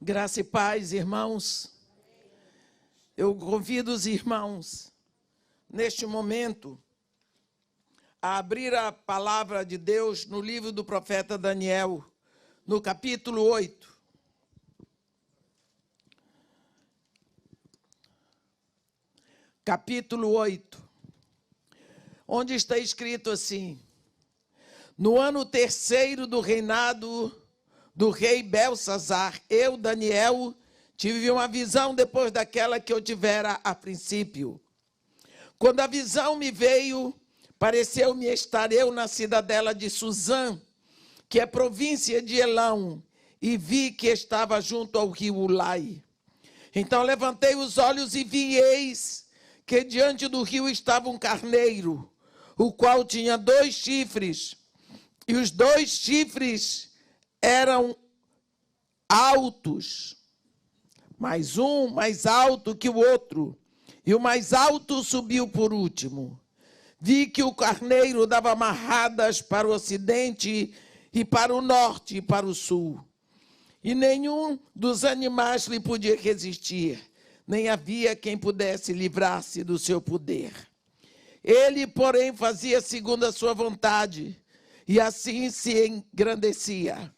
Graça e paz, irmãos. Eu convido os irmãos, neste momento, a abrir a palavra de Deus no livro do profeta Daniel, no capítulo 8. Capítulo 8, onde está escrito assim: no ano terceiro do reinado do rei Belsazar, eu, Daniel, tive uma visão depois daquela que eu tivera a princípio. Quando a visão me veio, pareceu-me estar eu na cidadela de Suzã, que é província de Elão, e vi que estava junto ao rio Ulai. Então levantei os olhos e vi, eis que diante do rio estava um carneiro, o qual tinha 2 chifres, e os 2 chifres eram altos, mas um mais alto que o outro, e o mais alto subiu por último. Vi que o carneiro dava amarradas para o ocidente e para o norte e para o sul, e nenhum dos animais lhe podia resistir, nem havia quem pudesse livrar-se do seu poder. Ele, porém, fazia segundo a sua vontade, e assim se engrandecia.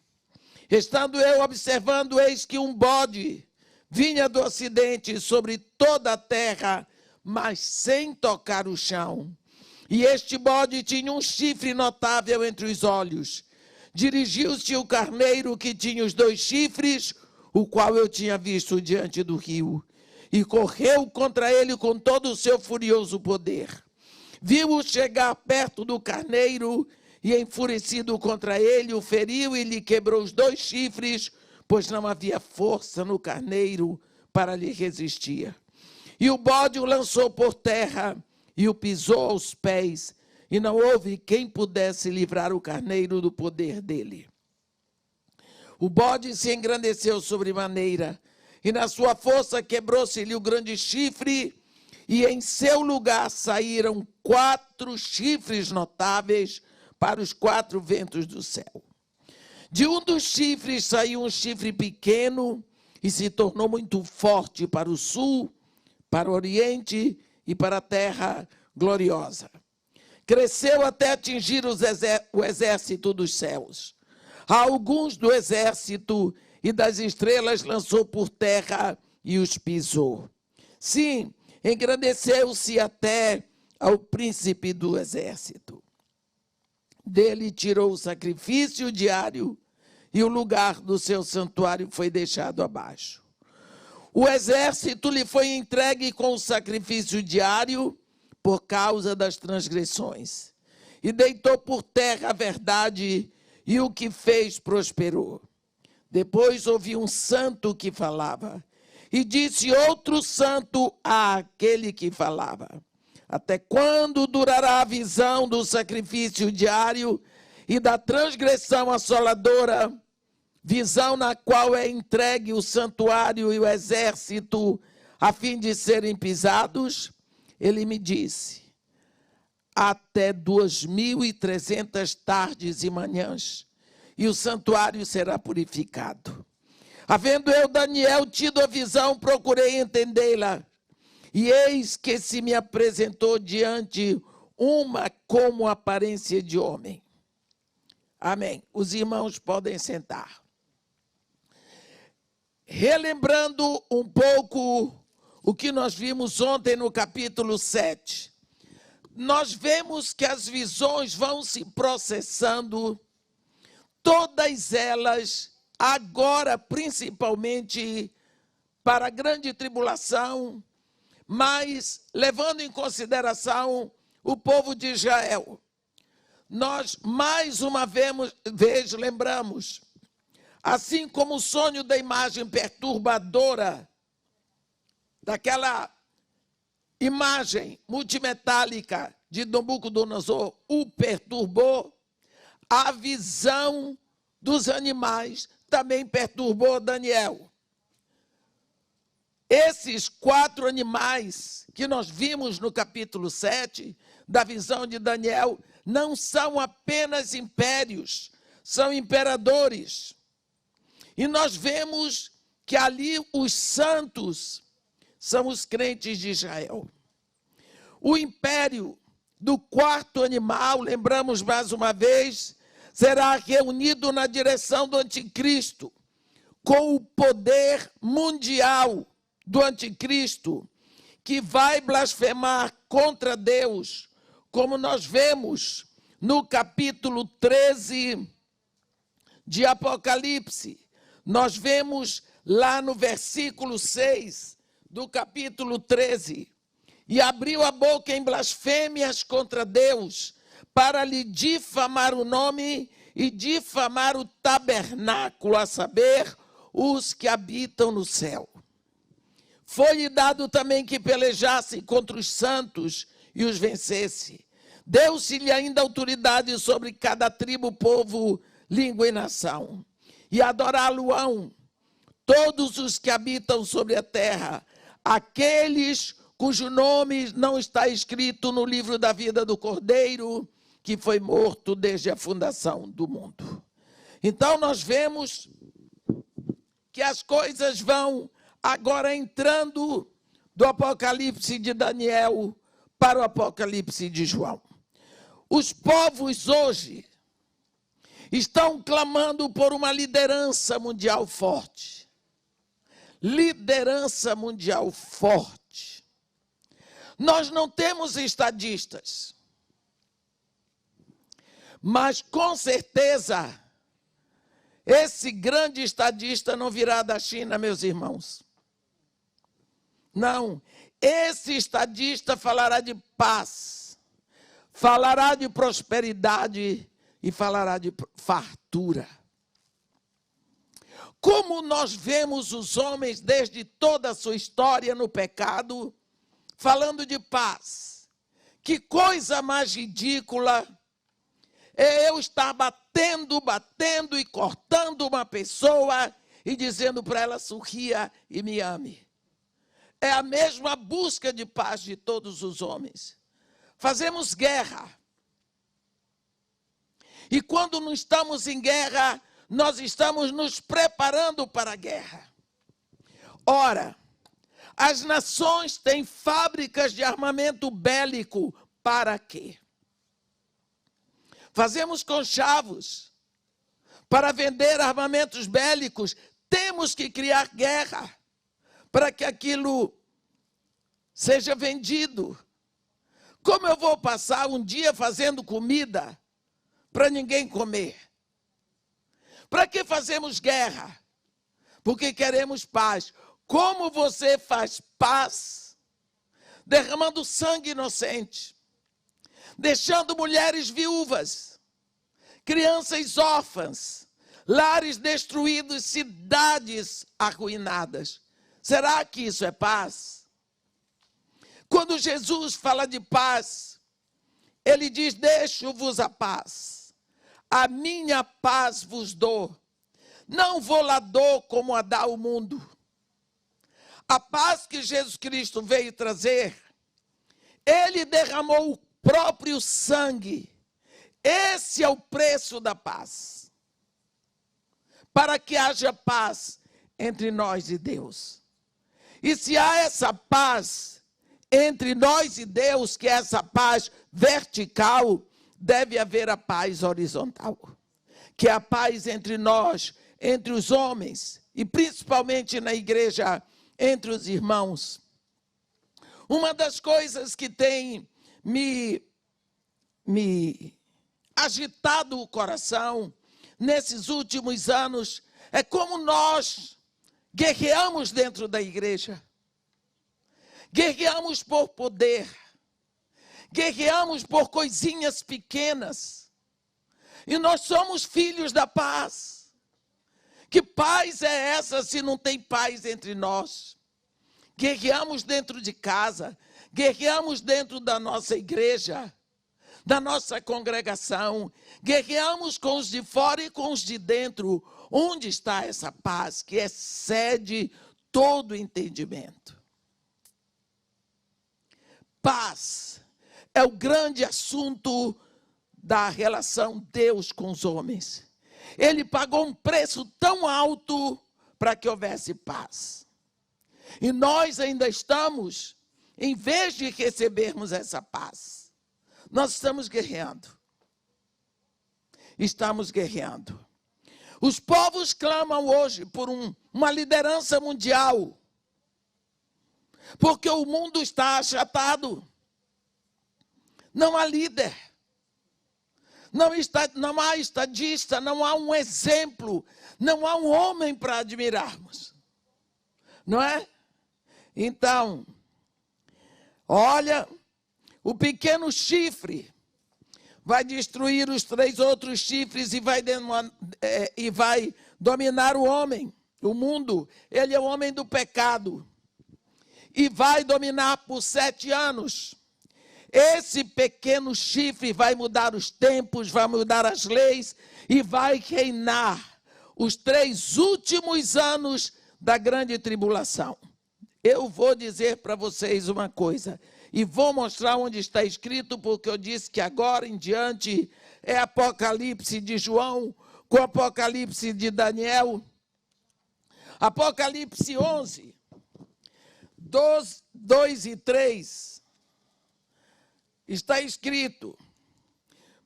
Estando eu observando, eis que um bode vinha do ocidente sobre toda a terra, mas sem tocar o chão. E este bode tinha um chifre notável entre os olhos. Dirigiu-se o carneiro que tinha os 2 chifres, o qual eu tinha visto diante do rio, e correu contra ele com todo o seu furioso poder. Viu-o chegar perto do carneiro, e enfurecido contra ele, o feriu e lhe quebrou os 2 chifres, pois não havia força no carneiro para lhe resistir. E o bode o lançou por terra e o pisou aos pés, e não houve quem pudesse livrar o carneiro do poder dele. O bode se engrandeceu sobremaneira, e na sua força quebrou-se-lhe o grande chifre, e em seu lugar saíram 4 chifres notáveis para os 4 ventos do céu. De um dos chifres saiu um chifre pequeno e se tornou muito forte para o sul, para o oriente e para a terra gloriosa. Cresceu até atingir o exército dos céus. A alguns do exército e das estrelas lançou por terra e os pisou. Sim, engrandeceu-se até ao príncipe do exército. Dele tirou o sacrifício diário e o lugar do seu santuário foi deixado abaixo. O exército lhe foi entregue com o sacrifício diário por causa das transgressões. E deitou por terra a verdade, e o que fez prosperou. Depois ouvi um santo que falava, e disse outro santo àquele que falava: até quando durará a visão do sacrifício diário e da transgressão assoladora, visão na qual é entregue o santuário e o exército a fim de serem pisados? Ele me disse: até 2.300 tardes e manhãs, e o santuário será purificado. Havendo eu, Daniel, tido a visão, procurei entendê-la. E eis que se me apresentou diante uma como aparência de homem. Amém. Os irmãos podem sentar. Relembrando um pouco o que nós vimos ontem no capítulo 7, nós vemos que as visões vão se processando, todas elas, agora principalmente para a grande tribulação, mas levando em consideração o povo de Israel. Nós mais uma vez lembramos, assim como o sonho da imagem perturbadora, daquela imagem multimetálica de Nabucodonosor o perturbou, a visão dos animais também perturbou Daniel. Esses 4 animais que nós vimos no capítulo 7, da visão de Daniel, não são apenas impérios, são imperadores. E nós vemos que ali os santos são os crentes de Israel. O império do quarto animal, lembramos mais uma vez, será reunido na direção do anticristo, com o poder mundial do anticristo, que vai blasfemar contra Deus, como nós vemos no capítulo 13 de Apocalipse. Nós vemos lá no versículo 6 do capítulo 13. E abriu a boca em blasfêmias contra Deus, para lhe difamar o nome e difamar o tabernáculo, a saber, os que habitam no céu. Foi-lhe dado também que pelejasse contra os santos e os vencesse. Deu-se-lhe ainda autoridade sobre cada tribo, povo, língua e nação. E adorá-lo-ão todos os que habitam sobre a terra, aqueles cujo nome não está escrito no livro da vida do Cordeiro, que foi morto desde a fundação do mundo. Então nós vemos que as coisas vão agora entrando do Apocalipse de Daniel para o Apocalipse de João. Os povos hoje estão clamando por uma liderança mundial forte. Liderança mundial forte. Nós não temos estadistas, mas com certeza esse grande estadista não virá da China, meus irmãos. Não, esse estadista falará de paz, falará de prosperidade e falará de fartura. Como nós vemos os homens desde toda a sua história no pecado, falando de paz. Que coisa mais ridícula é eu estar batendo e cortando uma pessoa e dizendo para ela sorria e me ame. É a mesma busca de paz de todos os homens. Fazemos guerra. E quando não estamos em guerra, nós estamos nos preparando para a guerra. Ora, as nações têm fábricas de armamento bélico para quê? Fazemos conchavos para vender armamentos bélicos. Temos que criar guerra para que aquilo seja vendido. Como eu vou passar um dia fazendo comida para ninguém comer? Para que fazemos guerra? Porque queremos paz. Como você faz paz? Derramando sangue inocente, deixando mulheres viúvas, crianças órfãs, lares destruídos, cidades arruinadas. Será que isso é paz? Quando Jesus fala de paz, ele diz: deixo-vos a paz, a minha paz vos dou, não vou lá dou como a dá o mundo. A paz que Jesus Cristo veio trazer, ele derramou o próprio sangue. Esse é o preço da paz. Para que haja paz entre nós e Deus. E se há essa paz entre nós e Deus, que é essa paz vertical, deve haver a paz horizontal. Que é a paz entre nós, entre os homens, e principalmente na igreja, entre os irmãos. Uma das coisas que tem me agitado o coração nesses últimos anos é como nós guerreamos dentro da igreja. Guerreamos por poder. Guerreamos por coisinhas pequenas. E nós somos filhos da paz. Que paz é essa se não tem paz entre nós? Guerreamos dentro de casa, guerreamos dentro da nossa igreja, da nossa congregação, guerreamos com os de fora e com os de dentro. Onde está essa paz que excede todo entendimento? Paz é o grande assunto da relação Deus com os homens. Ele pagou um preço tão alto para que houvesse paz. E nós ainda estamos, em vez de recebermos essa paz, nós estamos guerreando. Estamos guerreando. Os povos clamam hoje por uma liderança mundial, porque o mundo está achatado. Não há líder. Não há estadista, não há um exemplo, não há um homem para admirarmos. Não é? Então, olha, o pequeno chifre vai destruir os 3 outros chifres e vai dominar o homem, o mundo. Ele é o homem do pecado. E vai dominar por 7 anos. Esse pequeno chifre vai mudar os tempos, vai mudar as leis e vai reinar os 3 últimos anos da grande tribulação. Eu vou dizer para vocês uma coisa e vou mostrar onde está escrito, porque eu disse que agora em diante é Apocalipse de João com Apocalipse de Daniel. Apocalipse 11, 2 e 3. Está escrito: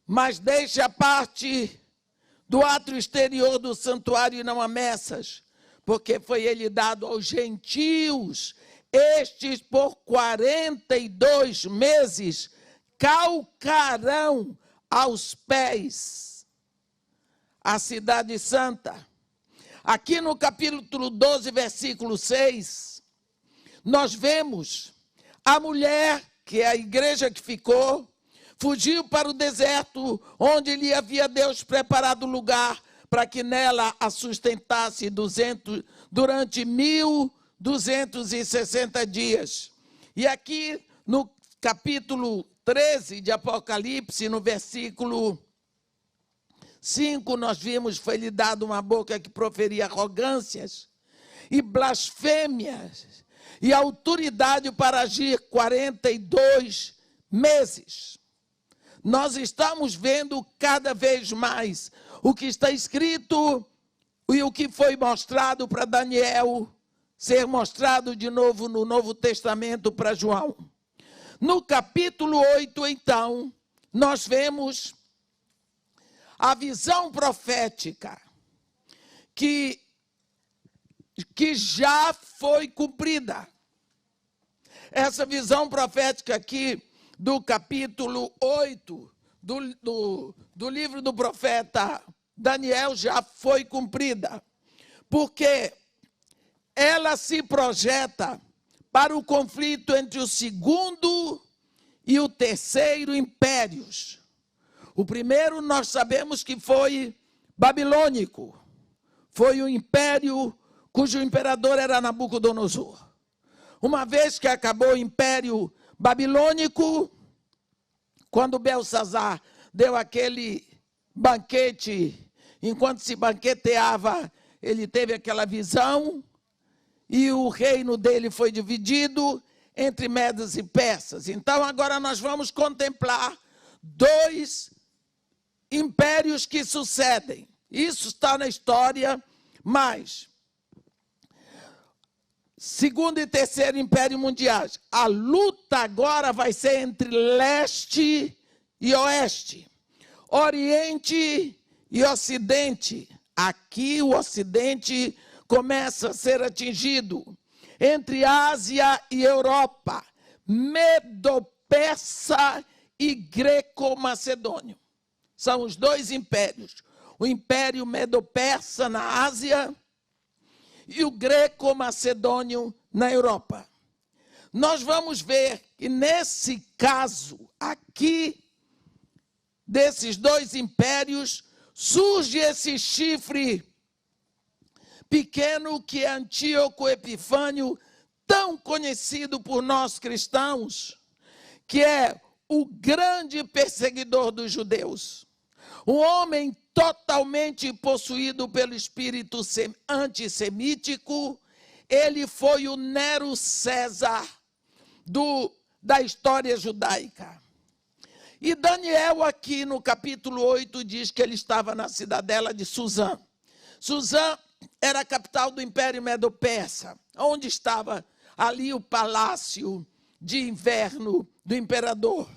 mas deixe a parte do átrio exterior do santuário e não amessas, porque foi ele dado aos gentios. Estes por 42 meses calcarão aos pés a cidade santa. Aqui no capítulo 12, versículo 6, nós vemos a mulher, que é a igreja que ficou, fugiu para o deserto, onde lhe havia Deus preparado lugar para que nela a sustentasse durante 1260 dias. E aqui no capítulo 13 de Apocalipse, no versículo 5, nós vimos, foi-lhe dado uma boca que proferia arrogâncias e blasfêmias, e autoridade para agir 42 meses. Nós estamos vendo cada vez mais o que está escrito e o que foi mostrado para Daniel ser mostrado de novo no Novo Testamento para João. No capítulo 8, então, nós vemos a visão profética que já foi cumprida. Essa visão profética aqui do capítulo 8 do livro do profeta Daniel já foi cumprida, porque ela se projeta para o conflito entre o 2º e o 3º impérios. O primeiro nós sabemos que foi babilônico, foi o império cujo imperador era Nabucodonosor. Uma vez que acabou o império babilônico, quando Belsazar deu aquele banquete, enquanto se banqueteava, ele teve aquela visão, e o reino dele foi dividido entre medos e persas. Então, agora nós vamos contemplar 2 impérios que sucedem. Isso está na história, mas 2º e 3º Império Mundiais. A luta agora vai ser entre leste e oeste, oriente e ocidente. Aqui o ocidente começa a ser atingido, entre Ásia e Europa, Medo-Persa e Greco-Macedônio. São os 2 impérios. O Império Medo-Persa na Ásia e o Greco-Macedônio na Europa. Nós vamos ver que nesse caso aqui, desses 2 impérios, surge esse chifre pequeno que é Antíoco Epifânio, tão conhecido por nós cristãos, que é o grande perseguidor dos judeus. Um homem totalmente possuído pelo espírito antissemítico. Ele foi o Nero César da história judaica. E Daniel aqui no capítulo 8 diz que ele estava na cidadela de Suzã. Suzã era a capital do Império Medo-Persa, onde estava ali o palácio de inverno do imperador.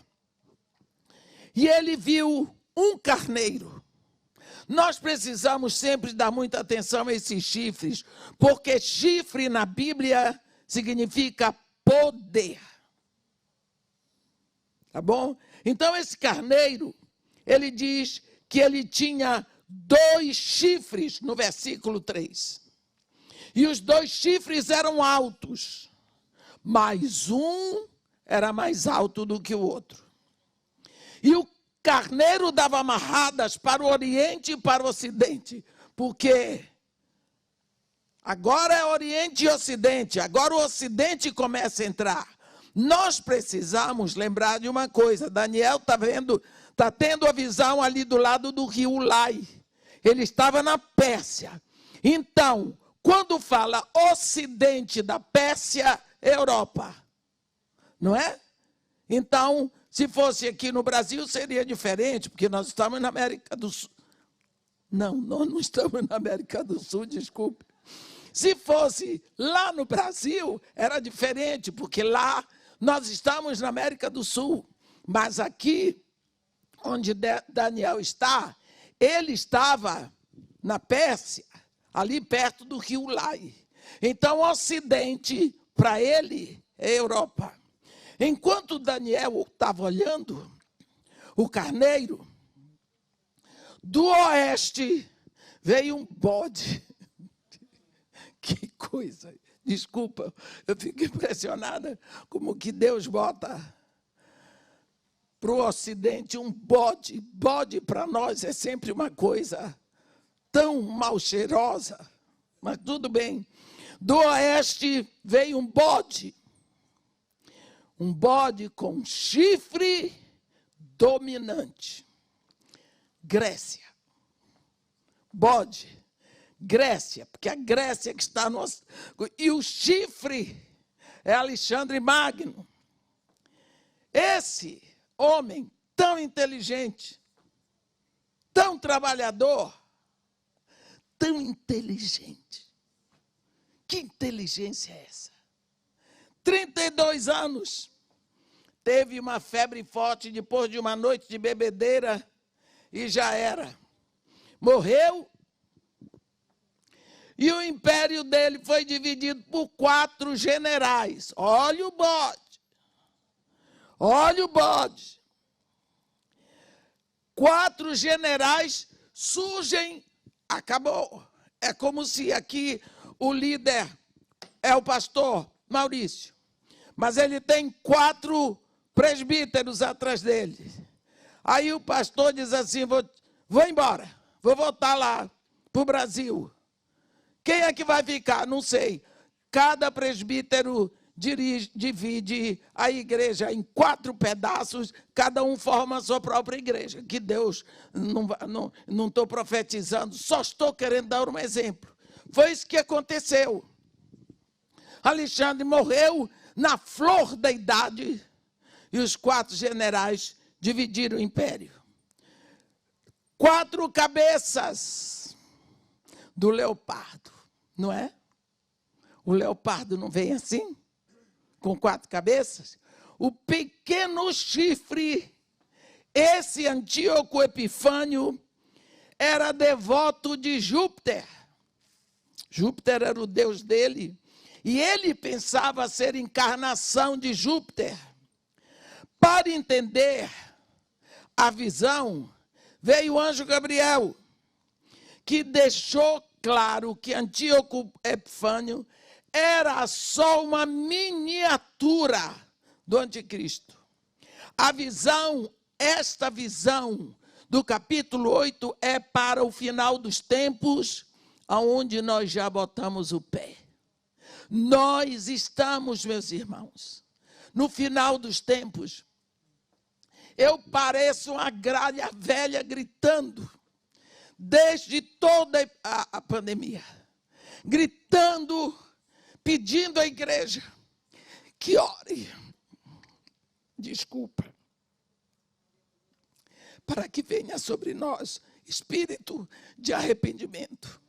E ele viu um carneiro. Nós precisamos sempre dar muita atenção a esses chifres, porque chifre na Bíblia significa poder. Tá bom? Então esse carneiro, ele diz que ele tinha 2 chifres no versículo 3. E os 2 chifres eram altos, mas um era mais alto do que o outro. E o carneiro dava amarradas para o Oriente e para o Ocidente, porque agora é Oriente e Ocidente, agora o Ocidente começa a entrar. Nós precisamos lembrar de uma coisa, Daniel está tendo a visão ali do lado do rio Ulai. Ele estava na Pérsia. Então, quando fala Ocidente da Pérsia, Europa, não é? Então, se fosse aqui no Brasil, seria diferente, porque nós estamos na América do Sul. Não, nós não estamos na América do Sul, desculpe. Se fosse lá no Brasil, era diferente, porque lá nós estamos na América do Sul. Mas aqui, onde Daniel está, ele estava na Pérsia, ali perto do rio Ulai. Então, o Ocidente, para ele, é Europa. Enquanto Daniel estava olhando o carneiro, do oeste veio um bode. Que coisa! Desculpa, eu fico impressionada como que Deus bota para o Ocidente um bode. Bode para nós é sempre uma coisa tão mal cheirosa, mas tudo bem. Do oeste veio um bode com chifre dominante. Grécia. Bode. Grécia, porque a Grécia que está no... E o chifre é Alexandre Magno. Esse homem tão inteligente, tão trabalhador, tão inteligente. Que inteligência é essa? 32 anos. Teve uma febre forte depois de uma noite de bebedeira e já era. Morreu. E o império dele foi dividido por 4 generais. Olha o bode. Olha o bode. 4 generais surgem, acabou. É como se aqui o líder é o pastor Maurício. Mas ele tem 4 presbíteros atrás dele. Aí o pastor diz assim, vou embora, vou voltar lá para o Brasil. Quem é que vai ficar? Não sei. Cada presbítero divide a igreja em 4 pedaços, cada um forma a sua própria igreja. Que Deus, não estou profetizando, só estou querendo dar um exemplo. Foi isso que aconteceu. Alexandre morreu na flor da idade e os 4 generais dividiram o império. 4 cabeças do leopardo, não é? O leopardo não vem assim? Com 4 cabeças? O pequeno chifre, esse Antíoco Epifânio, era devoto de Júpiter. Júpiter era o deus dele. E ele pensava ser encarnação de Júpiter. Para entender a visão, veio o anjo Gabriel, que deixou claro que Antíoco Epifânio era só uma miniatura do anticristo. A visão, esta visão do capítulo 8 é para o final dos tempos, aonde nós já botamos o pé. Nós estamos, meus irmãos, no final dos tempos. Eu pareço uma gralha velha gritando, desde toda a pandemia, gritando, pedindo à igreja que ore, desculpa, para que venha sobre nós espírito de arrependimento.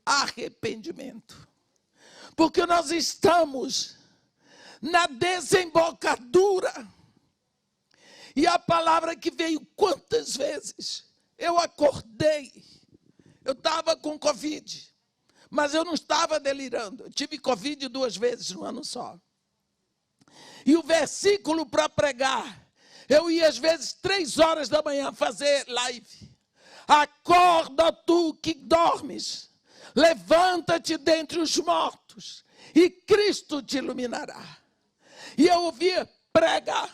arrependimento. Porque nós estamos na desembocadura. E a palavra que veio quantas vezes? Eu acordei, eu estava com Covid, mas eu não estava delirando. Eu tive Covid 2 vezes no ano só. E o versículo para pregar, eu ia às vezes 3 horas da manhã fazer live. Acorda tu que dormes, levanta-te dentre os mortos, e Cristo te iluminará. E eu ouvia, prega,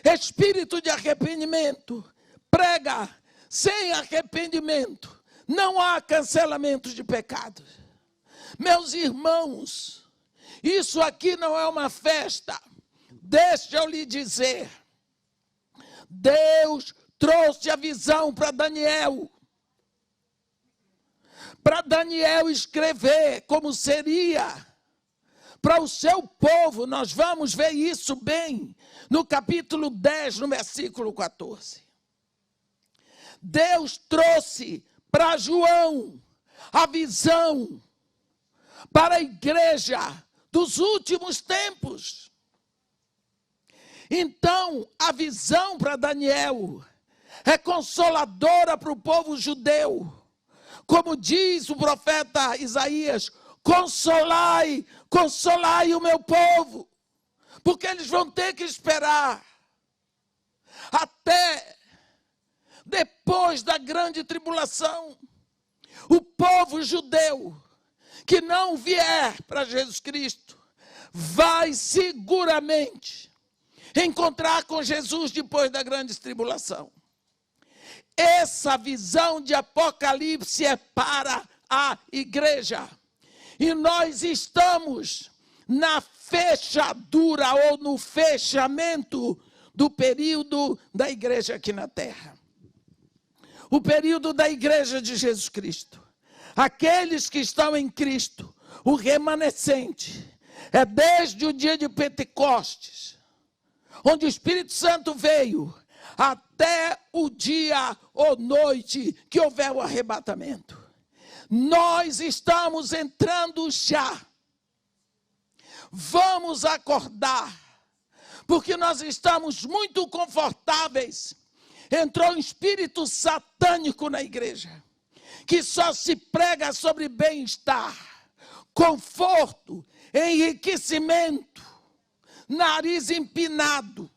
espírito de arrependimento, prega, sem arrependimento, não há cancelamento de pecados. Meus irmãos, isso aqui não é uma festa, deixa eu lhe dizer, Deus trouxe a visão para Daniel escrever como seria para o seu povo. Nós vamos ver isso bem no capítulo 10, no versículo 14. Deus trouxe para João a visão para a igreja dos últimos tempos. Então, a visão para Daniel é consoladora para o povo judeu. Como diz o profeta Isaías, consolai o meu povo, porque eles vão ter que esperar até depois da grande tribulação. O povo judeu que não vier para Jesus Cristo vai seguramente encontrar com Jesus depois da grande tribulação. Essa visão de Apocalipse é para a igreja. E nós estamos na fechadura ou no fechamento do período da igreja aqui na terra. O período da igreja de Jesus Cristo. Aqueles que estão em Cristo, o remanescente, é desde o dia de Pentecostes, onde o Espírito Santo veio, até o dia ou noite que houver o arrebatamento. Nós estamos entrando já. Vamos acordar, porque nós estamos muito confortáveis. Entrou um espírito satânico na igreja, que só se prega sobre bem-estar, conforto, enriquecimento, nariz empinado.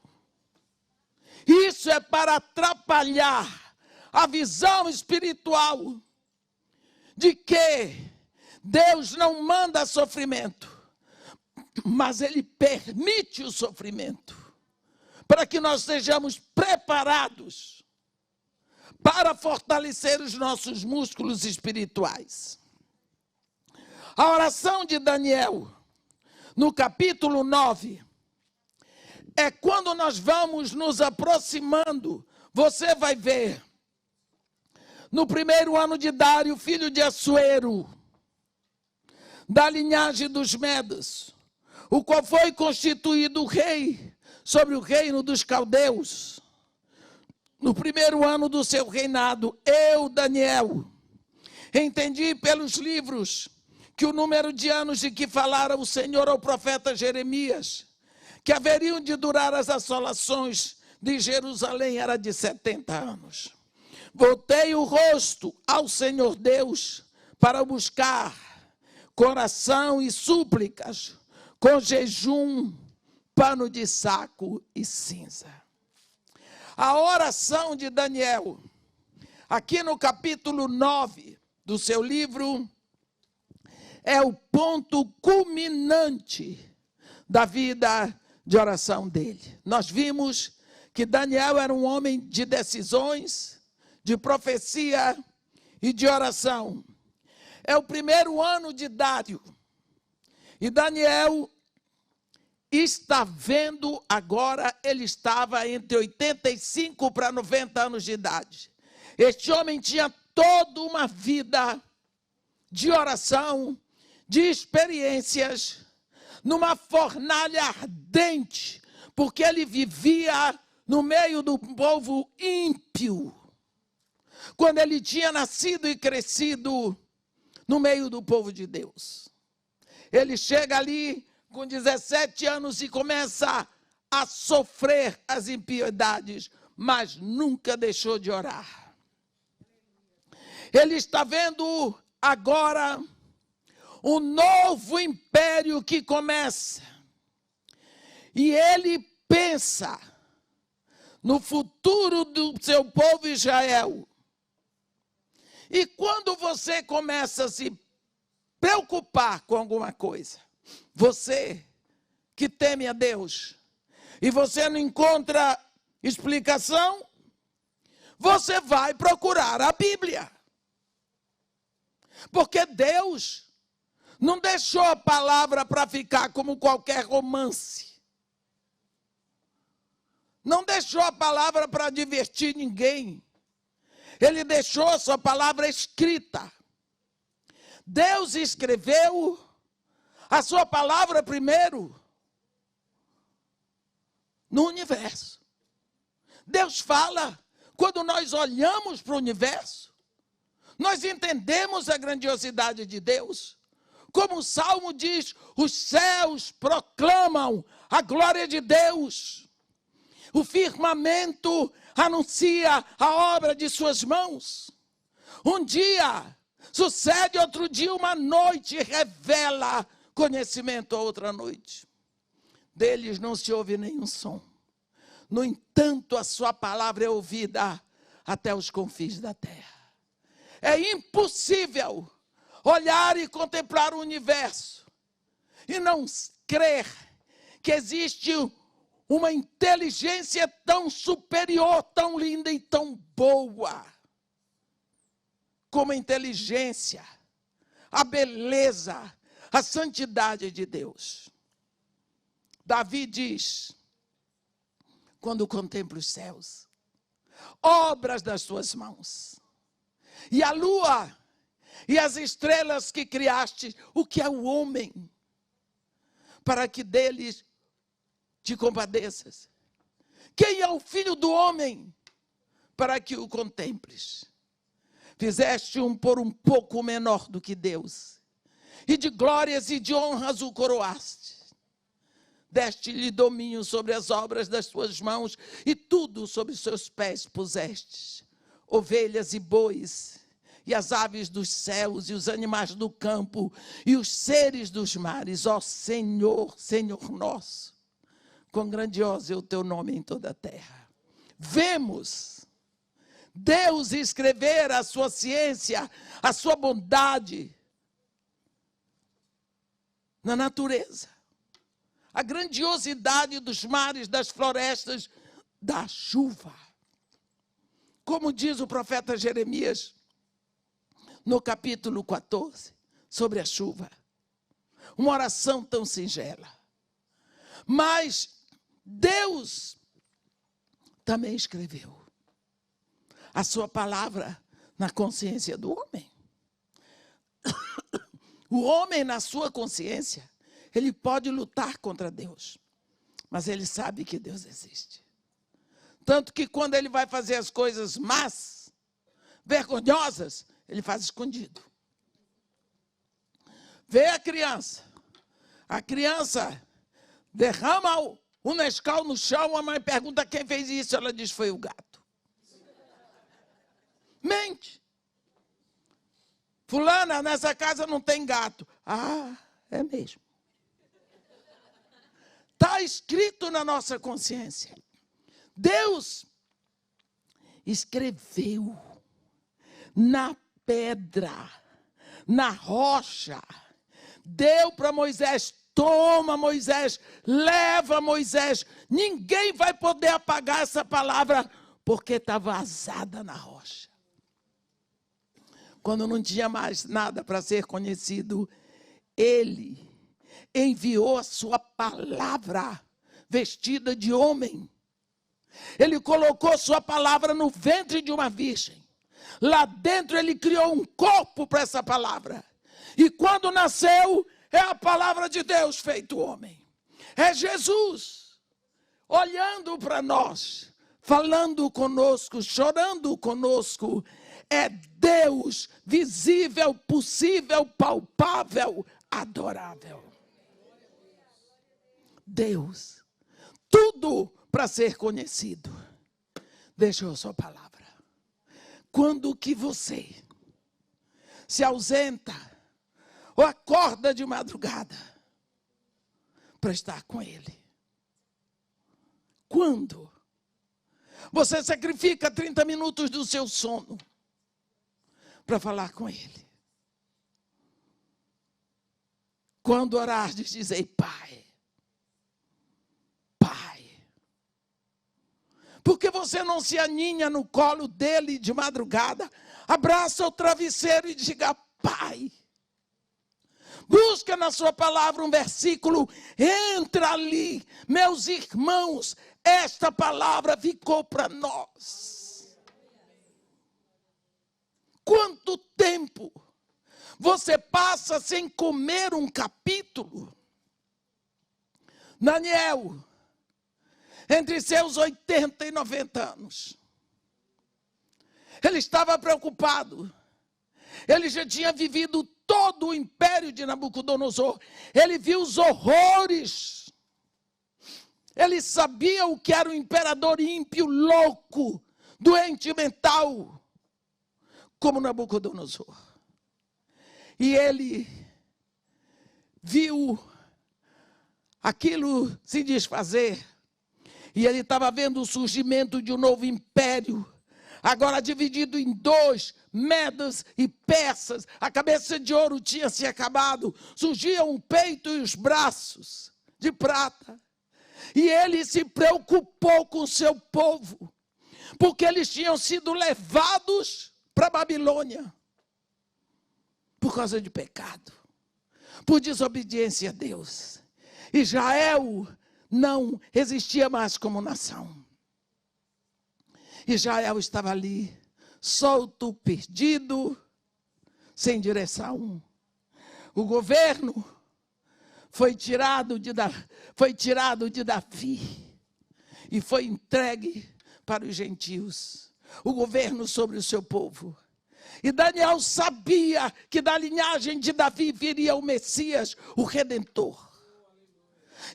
Isso é para atrapalhar a visão espiritual de que Deus não manda sofrimento, mas Ele permite o sofrimento, para que nós sejamos preparados para fortalecer os nossos músculos espirituais. A oração de Daniel, no capítulo 9, é quando nós vamos nos aproximando, você vai ver, no primeiro ano de Dário, filho de Assuero, da linhagem dos Medos, o qual foi constituído rei sobre o reino dos caldeus. No primeiro ano do seu reinado, eu, Daniel, entendi pelos livros que o número de anos de que falara o Senhor ao profeta Jeremias, que haveriam de durar as assolações de Jerusalém, era de 70 anos. Voltei o rosto ao Senhor Deus para buscar coração e súplicas, com jejum, pano de saco e cinza. A oração de Daniel, aqui no capítulo 9 do seu livro, é o ponto culminante da vida de oração dele. Nós vimos que Daniel era um homem de decisões, de profecia e de oração. É o primeiro ano de Dário. E Daniel está vendo agora, ele estava entre 85 para 90 anos de idade. Este homem tinha toda uma vida de oração, de experiências, numa fornalha ardente, porque ele vivia no meio do povo ímpio. quando ele tinha nascido e crescido no meio do povo de Deus. Ele chega ali com 17 anos e começa a sofrer as impiedades, mas nunca deixou de orar. Ele está vendo agora um novo império que começa. E ele pensa no futuro do seu povo Israel. E quando você começa a se preocupar com alguma coisa, você que teme a Deus, e você não encontra explicação, você vai procurar a Bíblia. Porque Deus não deixou a palavra para ficar como qualquer romance. Não deixou a palavra para divertir ninguém. Ele deixou a sua palavra escrita. Deus escreveu a sua palavra primeiro no universo. Deus fala. Quando nós olhamos para o universo, nós entendemos a grandiosidade de Deus. Como o Salmo diz, os céus proclamam a glória de Deus. O firmamento anuncia a obra de suas mãos. Um dia sucede, outro dia uma noite revela conhecimento a outra noite. Deles não se ouve nenhum som. No entanto, a sua palavra é ouvida até os confins da terra. É impossível olhar e contemplar o universo e não crer que existe uma inteligência tão superior, tão linda e tão boa como a inteligência, a beleza, a santidade de Deus. Davi diz, quando contempla os céus, obras das suas mãos, e a lua e as estrelas que criaste, o que é o homem, para que deles te compadeças? Quem é o filho do homem, para que o contemples? Fizeste-o por um pouco menor do que Deus, e de glórias e de honras o coroaste. Deste-lhe domínio sobre as obras das tuas mãos, e tudo sobre os seus pés pusestes. Ovelhas e bois, e as aves dos céus, e os animais do campo, e os seres dos mares. Ó Senhor, Senhor nosso, quão grandioso é o teu nome em toda a terra. Vemos Deus escrever a sua ciência, a sua bondade na natureza. A grandiosidade dos mares, das florestas, da chuva. Como diz o profeta Jeremias, no capítulo 14, sobre a chuva. Uma oração tão singela. Mas Deus também escreveu a sua palavra na consciência do homem. O homem, na sua consciência, ele pode lutar contra Deus, mas ele sabe que Deus existe. Tanto que quando ele vai fazer as coisas más, vergonhosas, ele faz escondido. Vê a criança derrama o Nescau no chão, a mãe pergunta quem fez isso, ela diz foi o gato. Mente. Fulana, nessa casa não tem gato. Ah, é mesmo. Está escrito na nossa consciência. Deus escreveu na pedra, na rocha. Deu para Moisés, toma Moisés, leva Moisés. Ninguém vai poder apagar essa palavra, porque está vazada na rocha. Quando não tinha mais nada para ser conhecido, ele enviou a sua palavra vestida de homem. Ele colocou sua palavra no ventre de uma virgem. Lá dentro ele criou um corpo para essa palavra. E quando nasceu, é a palavra de Deus feito homem. É Jesus olhando para nós, falando conosco, chorando conosco. é Deus visível, possível, palpável, adorável. Deus, tudo para ser conhecido. Deixa eu sua palavra. Quando que você se ausenta ou acorda de madrugada para estar com Ele? Quando você sacrifica 30 minutos do seu sono para falar com Ele? Quando orardes, dizei, Pai, Pai. Porque você não se aninha no colo dele de madrugada, abraça o travesseiro e diga, Pai. Busca na sua palavra um versículo, entra ali, meus irmãos, esta palavra ficou para nós. Quanto tempo você passa sem comer um capítulo? Daniel, entre seus 80 e 90 anos, ele estava preocupado. Ele já tinha vivido todo o império de Nabucodonosor. Ele viu os horrores. Ele sabia o que era o imperador ímpio, louco, doente mental, como Nabucodonosor. E ele viu aquilo se desfazer. E ele estava vendo o surgimento de um novo império, agora dividido em dois, Medas e Persas. A cabeça de ouro tinha se acabado, surgiam o peito e os braços de prata. E ele se preocupou com o seu povo, porque eles tinham sido levados para a Babilônia por causa de pecado, por desobediência a Deus. Israel não existia mais como nação. Israel estava ali, solto, perdido, sem direção. O governo foi tirado de Davi e foi entregue para os gentios. O governo sobre o seu povo. E Daniel sabia que da linhagem de Davi viria o Messias, o Redentor.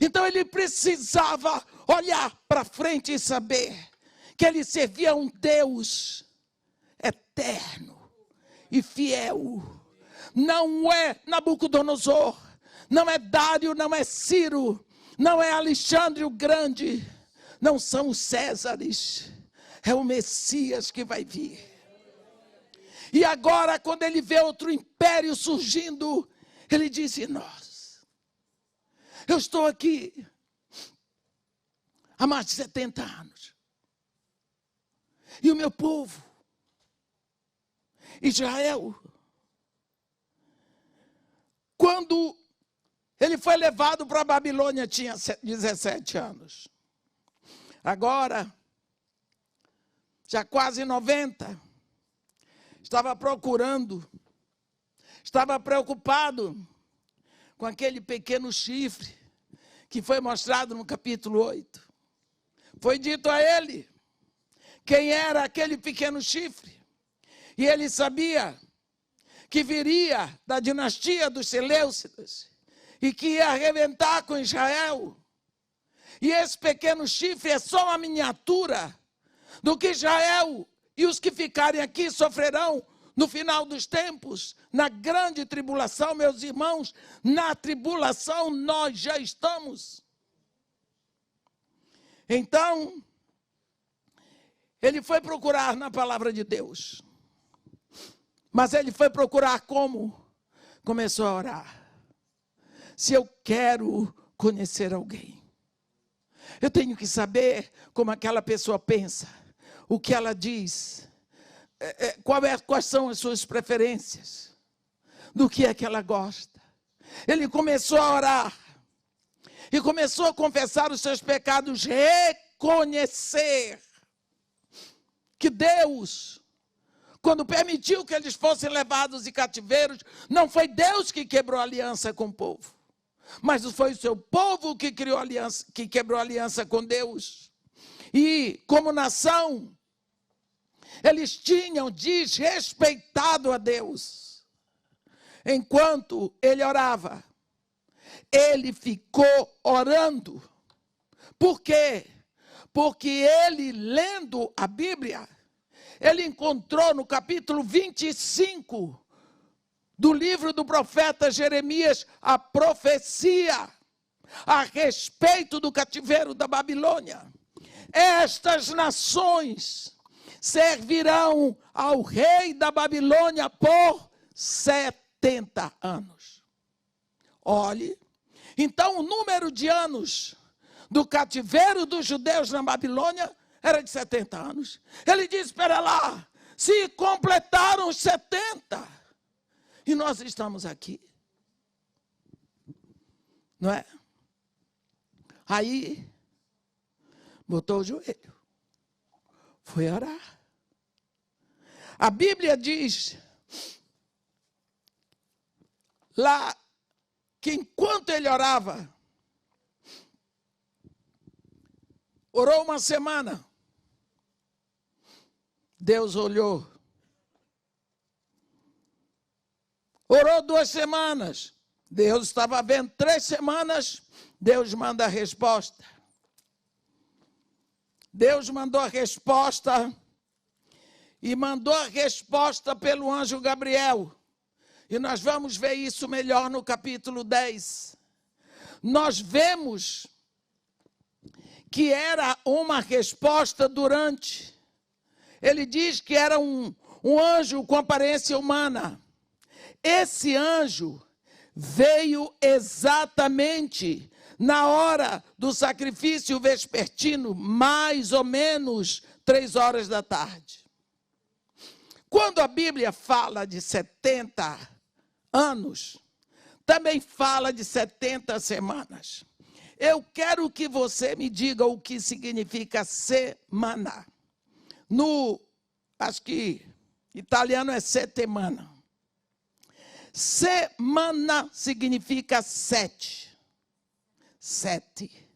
Então ele precisava olhar para frente e saber que ele servia a um Deus eterno e fiel. Não é Nabucodonosor, não é Dário, não é Ciro, não é Alexandre o Grande, não são os Césares, é o Messias que vai vir. E agora, quando ele vê outro império surgindo, ele diz, nós, eu estou aqui há mais de 70 anos. E o meu povo, Israel, quando ele foi levado para a Babilônia, tinha 17 anos. Agora, já quase 90, estava procurando, estava preocupado com aquele pequeno chifre que foi mostrado no capítulo 8. Foi dito a ele quem era aquele pequeno chifre. E ele sabia que viria da dinastia dos Seleucidas e que ia arrebentar com Israel. E esse pequeno chifre é só uma miniatura do que Israel e os que ficarem aqui sofrerão no final dos tempos, na grande tribulação, meus irmãos. Na tribulação nós já estamos. Então, ele foi procurar na palavra de Deus. Mas ele foi procurar como? Começou a orar. Se eu quero conhecer alguém, eu tenho que saber como aquela pessoa pensa, o que ela diz, quais são as suas preferências, do que é que ela gosta. Ele começou a orar e começou a confessar os seus pecados, reconhecer que Deus, quando permitiu que eles fossem levados em cativeiros, não foi Deus que quebrou a aliança com o povo, mas foi o seu povo que criou aliança, que quebrou a aliança com Deus. E como nação, Eles tinham desrespeitado a Deus. Enquanto ele orava, ele ficou orando. Por quê? Porque ele, lendo a Bíblia, ele encontrou no capítulo 25 do livro do profeta Jeremias a profecia a respeito do cativeiro da Babilônia. Estas nações servirão ao rei da Babilônia por 70 anos. Olhe, então o número de anos do cativeiro dos judeus na Babilônia era de 70 anos. Ele diz, espera lá, se completaram os 70, e nós estamos aqui, não é? Aí, botou o joelho, foi orar. A Bíblia diz lá que enquanto ele orava, orou uma semana, Deus olhou. Orou 2 semanas, Deus estava vendo. 3 semanas, Deus manda a resposta. Deus mandou a resposta e mandou a resposta pelo anjo Gabriel. E nós vamos ver isso melhor no capítulo 10. Nós vemos que era uma resposta durante. Ele diz que era um anjo com aparência humana. Esse anjo veio exatamente na hora do sacrifício vespertino, mais ou menos 3 horas da tarde. Quando a Bíblia fala de 70 anos, também fala de 70 semanas. Eu quero que você me diga o que significa semana. Acho que italiano é settimana. Semana significa 7. 7.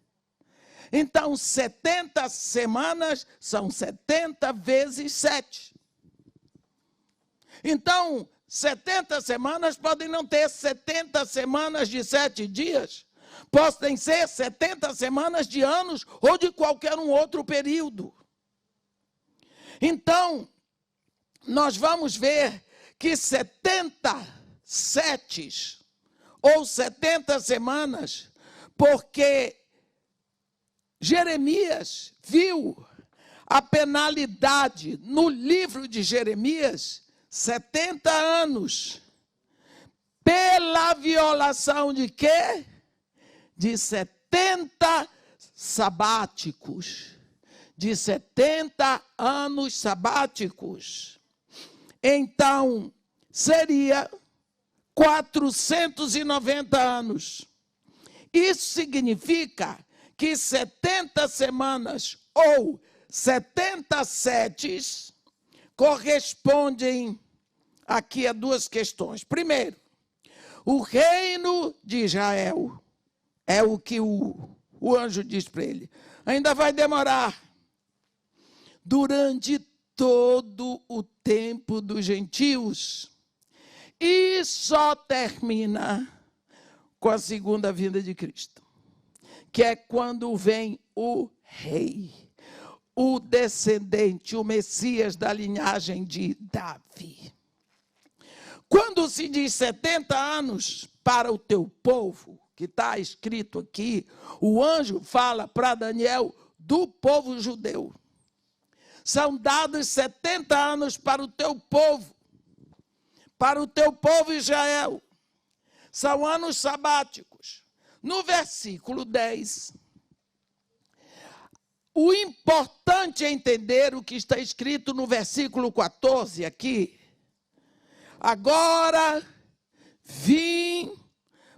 Então, 70 semanas são 70 vezes 7. Então, 70 semanas podem não ter 70 semanas de 7 dias. Podem ser 70 semanas de anos ou de qualquer um outro período. Então, nós vamos ver que 70 setes ou 70 semanas, porque Jeremias viu a penalidade no livro de Jeremias, 70 anos, pela violação de quê? De 70 sabáticos, de 70 anos sabáticos. Então, seria 490 anos. Isso significa que 70 semanas ou 70 setes correspondem aqui a 2 questões. Primeiro, o reino de Israel é o que o anjo diz para ele. Ainda vai demorar. Durante todo o tempo dos gentios. E só termina com a segunda vinda de Cristo, que é quando vem o rei, o descendente, o Messias da linhagem de Davi. Quando se diz 70 anos para o teu povo, que está escrito aqui, o anjo fala para Daniel do povo judeu. São dados 70 anos para o teu povo Israel. São anos sabáticos. No versículo 10, o importante é entender o que está escrito no versículo 14 aqui. Agora vim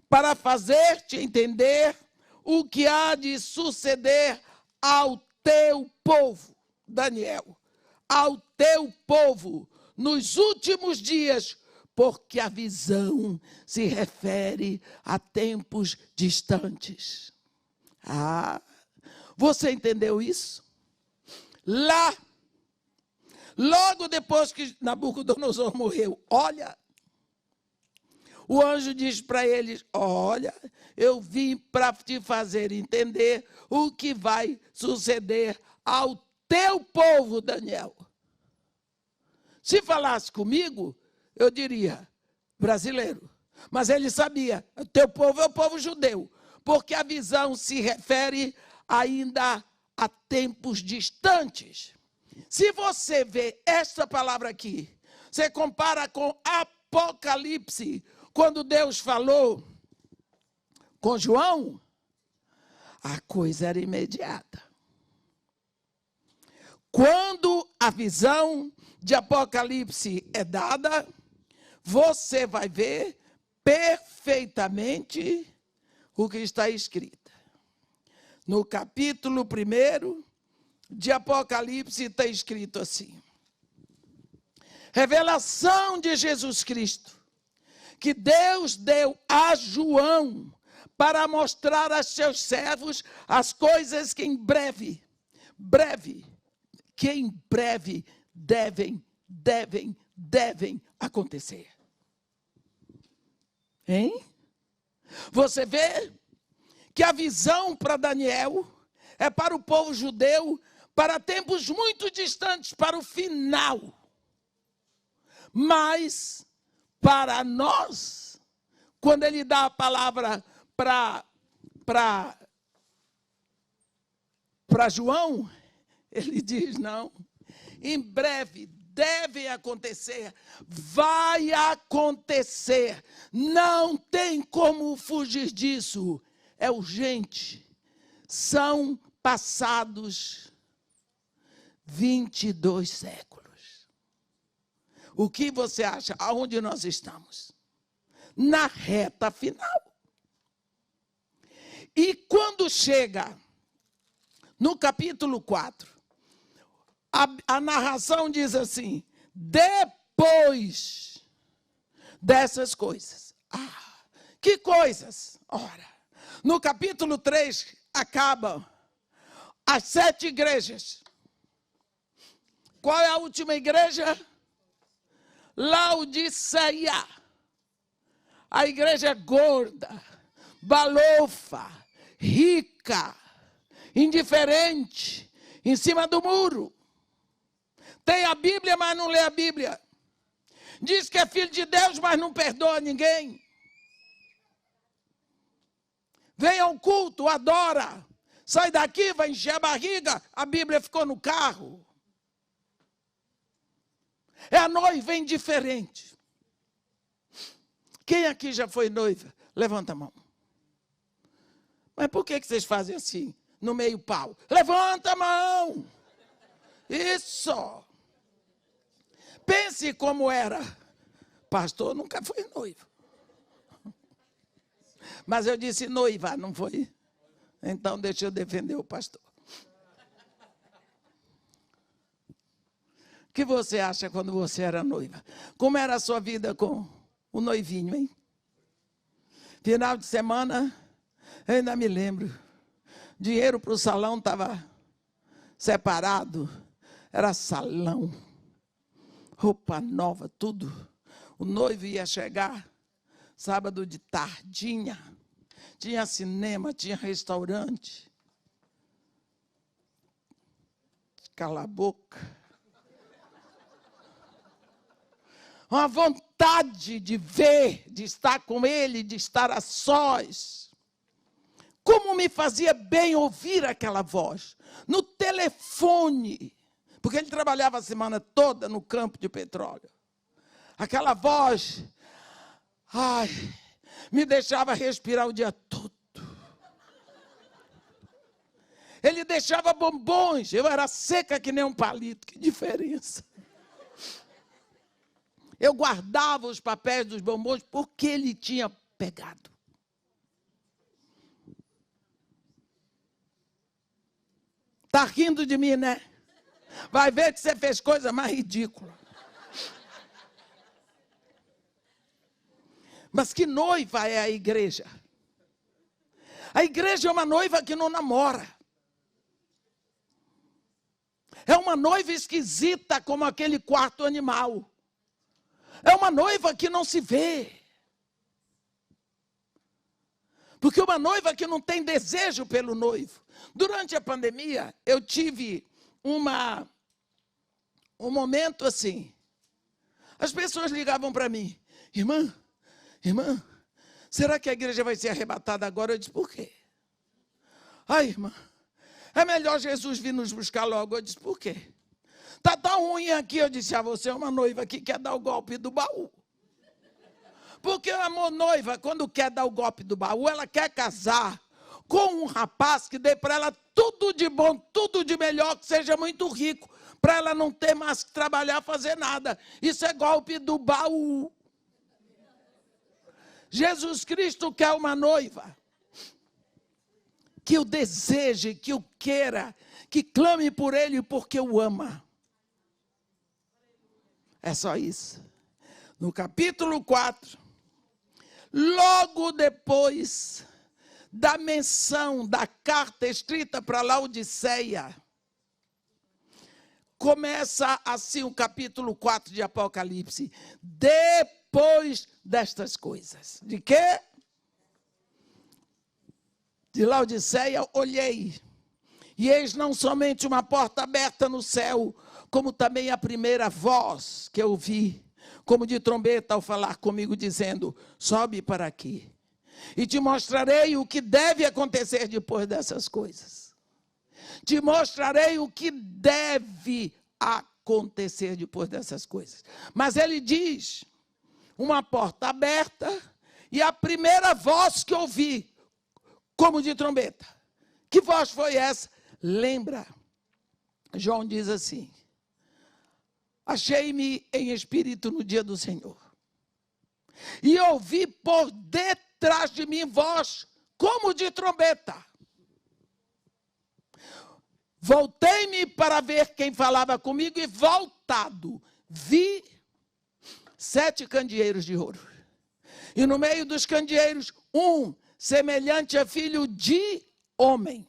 para fazer-te entender o que há de suceder ao teu povo, Daniel, ao teu povo, nos últimos dias, porque a visão se refere a tempos distantes. Você entendeu isso? Lá Logo depois que Nabucodonosor morreu, olha, o anjo diz para eles: olha, eu vim para te fazer entender o que vai suceder ao teu povo, Daniel. Se falasse comigo, eu diria brasileiro. Mas ele sabia, o teu povo é o povo judeu, porque a visão se refere ainda a tempos distantes. Se você vê esta palavra aqui, você compara com Apocalipse, quando Deus falou com João, a coisa era imediata. Quando a visão de Apocalipse é dada, você vai ver perfeitamente o que está escrito. No capítulo 1 de Apocalipse está escrito assim: revelação de Jesus Cristo, que Deus deu a João para mostrar a seus servos as coisas que em breve devem acontecer. Hein? Você vê que a visão para Daniel é para o povo judeu, para tempos muito distantes, para o final. Mas, para nós, quando ele dá a palavra para João, ele diz: não, em breve deve acontecer, vai acontecer, não tem como fugir disso, é urgente. São passados 22 séculos. O que você acha? Aonde nós estamos? Na reta final. E quando chega no capítulo 4, a narração diz assim: depois dessas coisas. Ah, que coisas? Ora, no capítulo 3 acabam as 7 igrejas. Qual é a última igreja? Laodiceia. A igreja gorda, balofa, rica, indiferente, em cima do muro. Tem a Bíblia, mas não lê a Bíblia. Diz que é filho de Deus, mas não perdoa ninguém. Vem ao culto, adora. Sai daqui, vai encher a barriga, a Bíblia ficou no carro. É a noiva indiferente. Quem aqui já foi noiva? Levanta a mão. Mas por que vocês fazem assim, no meio pau? Levanta a mão. Isso. Pense como era. Pastor nunca foi noivo. Mas eu disse noiva, não foi? Então deixa eu defender o pastor. O que você acha quando você era noiva? Como era a sua vida com o noivinho, hein? Final de semana, eu ainda me lembro. Dinheiro para o salão estava separado. Era salão. Roupa nova, tudo. O noivo ia chegar sábado de tardinha. Tinha cinema, tinha restaurante. Cala a boca. Uma vontade de ver, de estar com ele, de estar a sós. Como me fazia bem ouvir aquela voz. No telefone. Porque ele trabalhava a semana toda no campo de petróleo. Aquela voz, ai, me deixava respirar o dia todo. Ele deixava bombons, eu era seca que nem um palito, que diferença. Eu guardava os papéis dos bombons porque ele tinha pegado. Está rindo de mim, né? Vai ver que você fez coisa mais ridícula. Mas que noiva é a igreja? A igreja é uma noiva que não namora. É uma noiva esquisita como aquele quarto animal. É uma noiva que não se vê. Porque uma noiva que não tem desejo pelo noivo. Durante a pandemia, eu tive um momento assim. As pessoas ligavam para mim. Irmã, será que a igreja vai ser arrebatada agora? Eu disse, por quê? Ai, irmã, é melhor Jesus vir nos buscar logo. Eu disse, por quê? Está tão ruim aqui. Eu disse, você é uma noiva que quer dar o golpe do baú. Porque a noiva, quando quer dar o golpe do baú, ela quer casar com um rapaz que dê para ela tudo de bom, tudo de melhor, que seja muito rico, para ela não ter mais que trabalhar, fazer nada. Isso é golpe do baú. Jesus Cristo quer uma noiva que o deseje, que o queira, que clame por ele porque o ama. É só isso. No capítulo 4, logo depois da menção da carta escrita para Laodiceia, começa assim o capítulo 4 de Apocalipse. Depois destas coisas. De quê? De Laodiceia, olhei, e eis não somente uma porta aberta no céu, como também a primeira voz que eu ouvi, como de trombeta ao falar comigo, dizendo, sobe para aqui, e te mostrarei o que deve acontecer depois dessas coisas. Te mostrarei o que deve acontecer depois dessas coisas. Mas ele diz, uma porta aberta, e a primeira voz que ouvi, como de trombeta. Que voz foi essa? Lembra, João diz assim, achei-me em espírito no dia do Senhor, e ouvi por detrás de mim voz, como de trombeta. Voltei-me para ver quem falava comigo, e voltado, vi 7 candeeiros de ouro. E no meio dos candeeiros, um semelhante a filho de homem.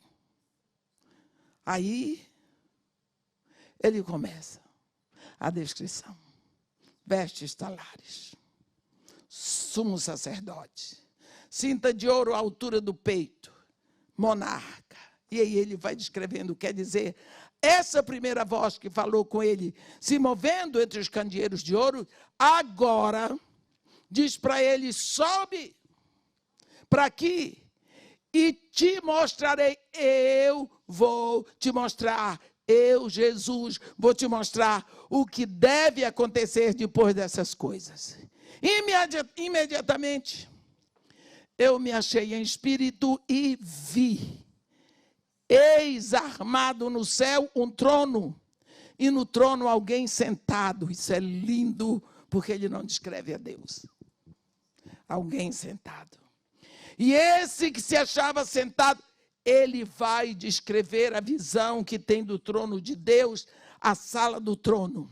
Aí, ele começa a descrição. Vestes talares, sumo sacerdote, cinta de ouro à altura do peito, monarca. E aí ele vai descrevendo, quer dizer, essa primeira voz que falou com ele, se movendo entre os candeeiros de ouro, agora diz para ele, sobe para aqui e te mostrarei, eu vou te mostrar, eu, Jesus, vou te mostrar o que deve acontecer depois dessas coisas. Imediatamente, eu me achei em espírito e vi, eis armado no céu um trono, e no trono alguém sentado. Isso é lindo, porque ele não descreve a Deus. Alguém sentado. E esse que se achava sentado, ele vai descrever a visão que tem do trono de Deus, a sala do trono.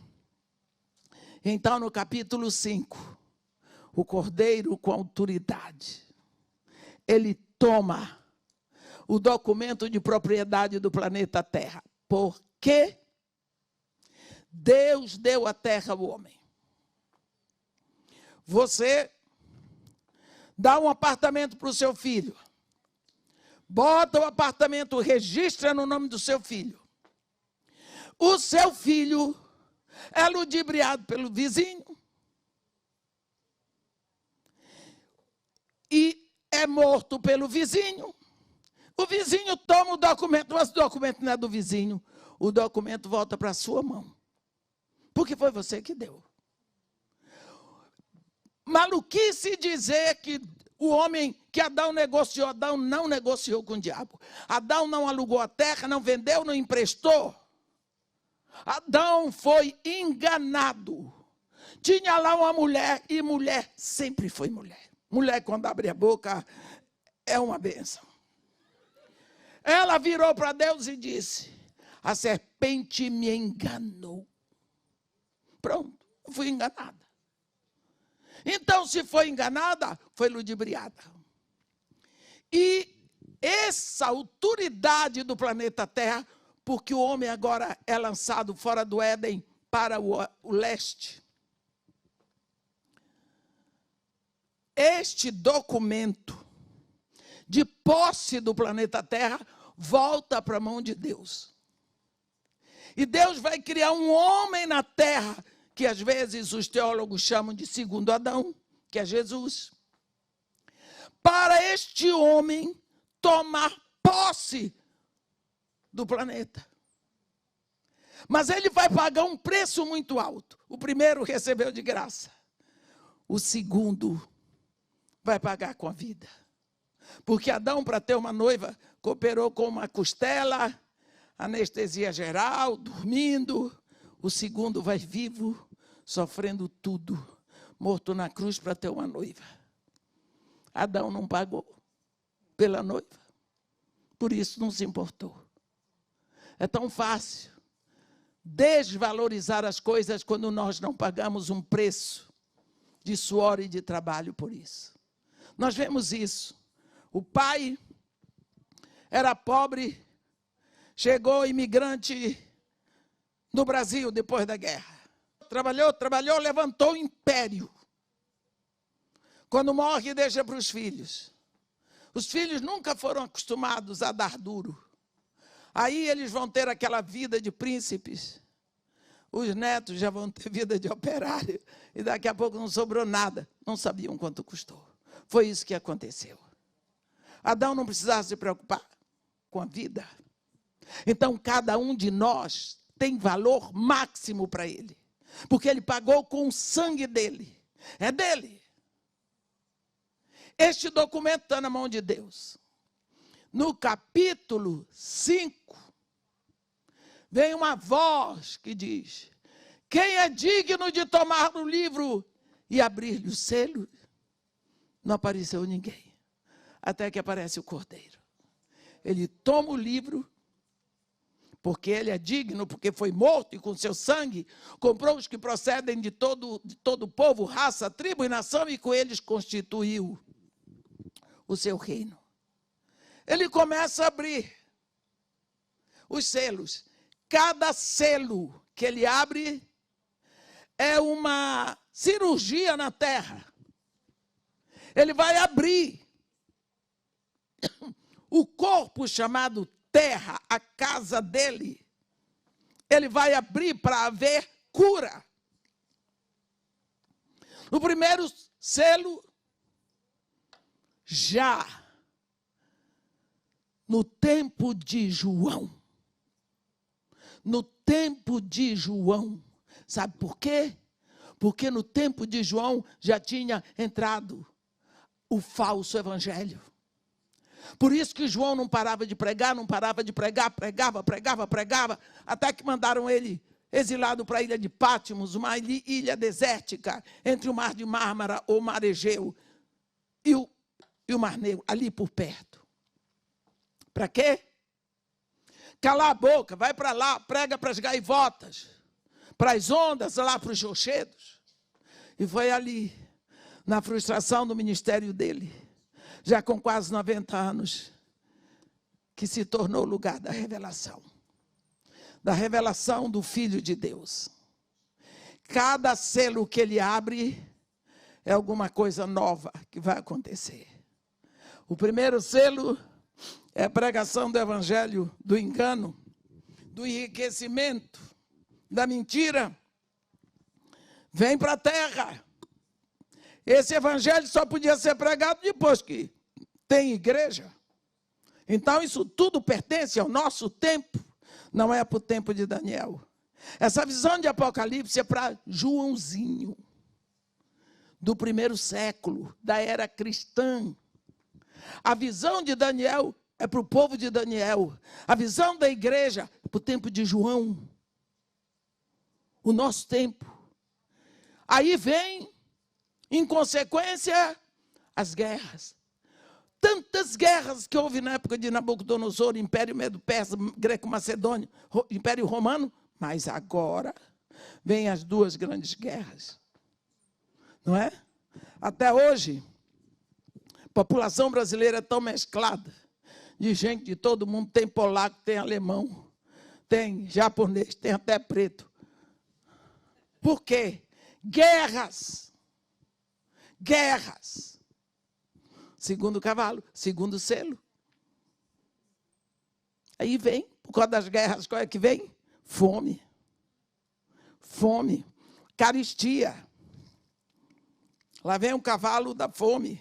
Então, no capítulo 5, o Cordeiro com autoridade, ele toma o documento de propriedade do planeta Terra. Porque Deus deu a terra ao homem. Você dá um apartamento para o seu filho. Bota o apartamento, registra no nome do seu filho. O seu filho é ludibriado pelo vizinho. E é morto pelo vizinho. O vizinho toma o documento, mas o documento não é do vizinho. O documento volta para a sua mão. Porque foi você que deu. Maluquice dizer que o homem que Adão negociou, Adão não negociou com o diabo. Adão não alugou a terra, não vendeu, não emprestou. Adão foi enganado. Tinha lá uma mulher, e mulher sempre foi mulher. Mulher, quando abre a boca, é uma bênção. Ela virou para Deus e disse, a serpente me enganou. Pronto, eu fui enganada. Então, se foi enganada, foi ludibriada. E essa autoridade do planeta Terra porque o homem agora é lançado fora do Éden para o leste. Este documento de posse do planeta Terra volta para a mão de Deus. E Deus vai criar um homem na Terra, que às vezes os teólogos chamam de segundo Adão, que é Jesus, para este homem tomar posse do planeta. Mas ele vai pagar um preço muito alto. O primeiro recebeu de graça. O segundo vai pagar com a vida. Porque Adão, para ter uma noiva, cooperou com uma costela, anestesia geral, dormindo. O segundo vai vivo, sofrendo tudo, morto na cruz para ter uma noiva. Adão não pagou pela noiva. Por isso não se importou. É tão fácil desvalorizar as coisas quando nós não pagamos um preço de suor e de trabalho por isso. Nós vemos isso. O pai era pobre, chegou imigrante no Brasil depois da guerra. Trabalhou, levantou o império. Quando morre, deixa para os filhos. Os filhos nunca foram acostumados a dar duro. Aí eles vão ter aquela vida de príncipes. Os netos já vão ter vida de operário. E daqui a pouco não sobrou nada. Não sabiam quanto custou. Foi isso que aconteceu. Adão não precisava se preocupar com a vida. Então, cada um de nós tem valor máximo para ele. Porque ele pagou com o sangue dele. É dele. Este documento está na mão de Deus. No capítulo 5, vem uma voz que diz: quem é digno de tomar o livro e abrir-lhe o selo? Não apareceu ninguém, até que aparece o Cordeiro. Ele toma o livro, porque ele é digno, porque foi morto e com seu sangue comprou os que procedem de todo o povo, raça, tribo e nação, e com eles constituiu o seu reino. Ele começa a abrir os selos. Cada selo que ele abre é uma cirurgia na terra. Ele vai abrir o corpo chamado terra, a casa dele. Ele vai abrir para haver cura. No primeiro selo, já no tempo de João. No tempo de João. Sabe por quê? Porque no tempo de João já tinha entrado o falso evangelho. Por isso que João não parava de pregar, pregava, até que mandaram ele exilado para a ilha de Pátimos, uma ilha desértica, entre o mar de Mármara ou o mar Egeu e o mar Negro, ali por perto. Para quê? Calar a boca, vai para lá, prega para as gaivotas, para as ondas, lá para os rochedos. E foi ali, na frustração do ministério dele, já com quase 90 anos, que se tornou o lugar da revelação do Filho de Deus. Cada selo que ele abre é alguma coisa nova que vai acontecer. O primeiro selo é a pregação do evangelho do engano, do enriquecimento, da mentira. Vem para a terra. Esse evangelho só podia ser pregado depois que tem igreja. Então isso tudo pertence ao nosso tempo, não é para o tempo de Daniel. Essa visão de Apocalipse é para Joãozinho, do primeiro século, da era cristã. A visão de Daniel é para o povo de Daniel. A visão da igreja é para o tempo de João. O nosso tempo. Aí vem, em consequência, as guerras. Tantas guerras que houve na época de Nabucodonosor, Império Medo-Persa, Greco-Macedônio, Império Romano. Mas agora vem as duas grandes guerras. Não é? Até hoje, a população brasileira é tão mesclada. De gente de todo mundo, tem polaco, tem alemão, Tem japonês, tem até preto. Por quê? Guerras. Guerras. Segundo cavalo, segundo selo. Aí vem, por causa das guerras, qual é que vem? Fome. Fome. Caristia. Lá vem o cavalo da fome,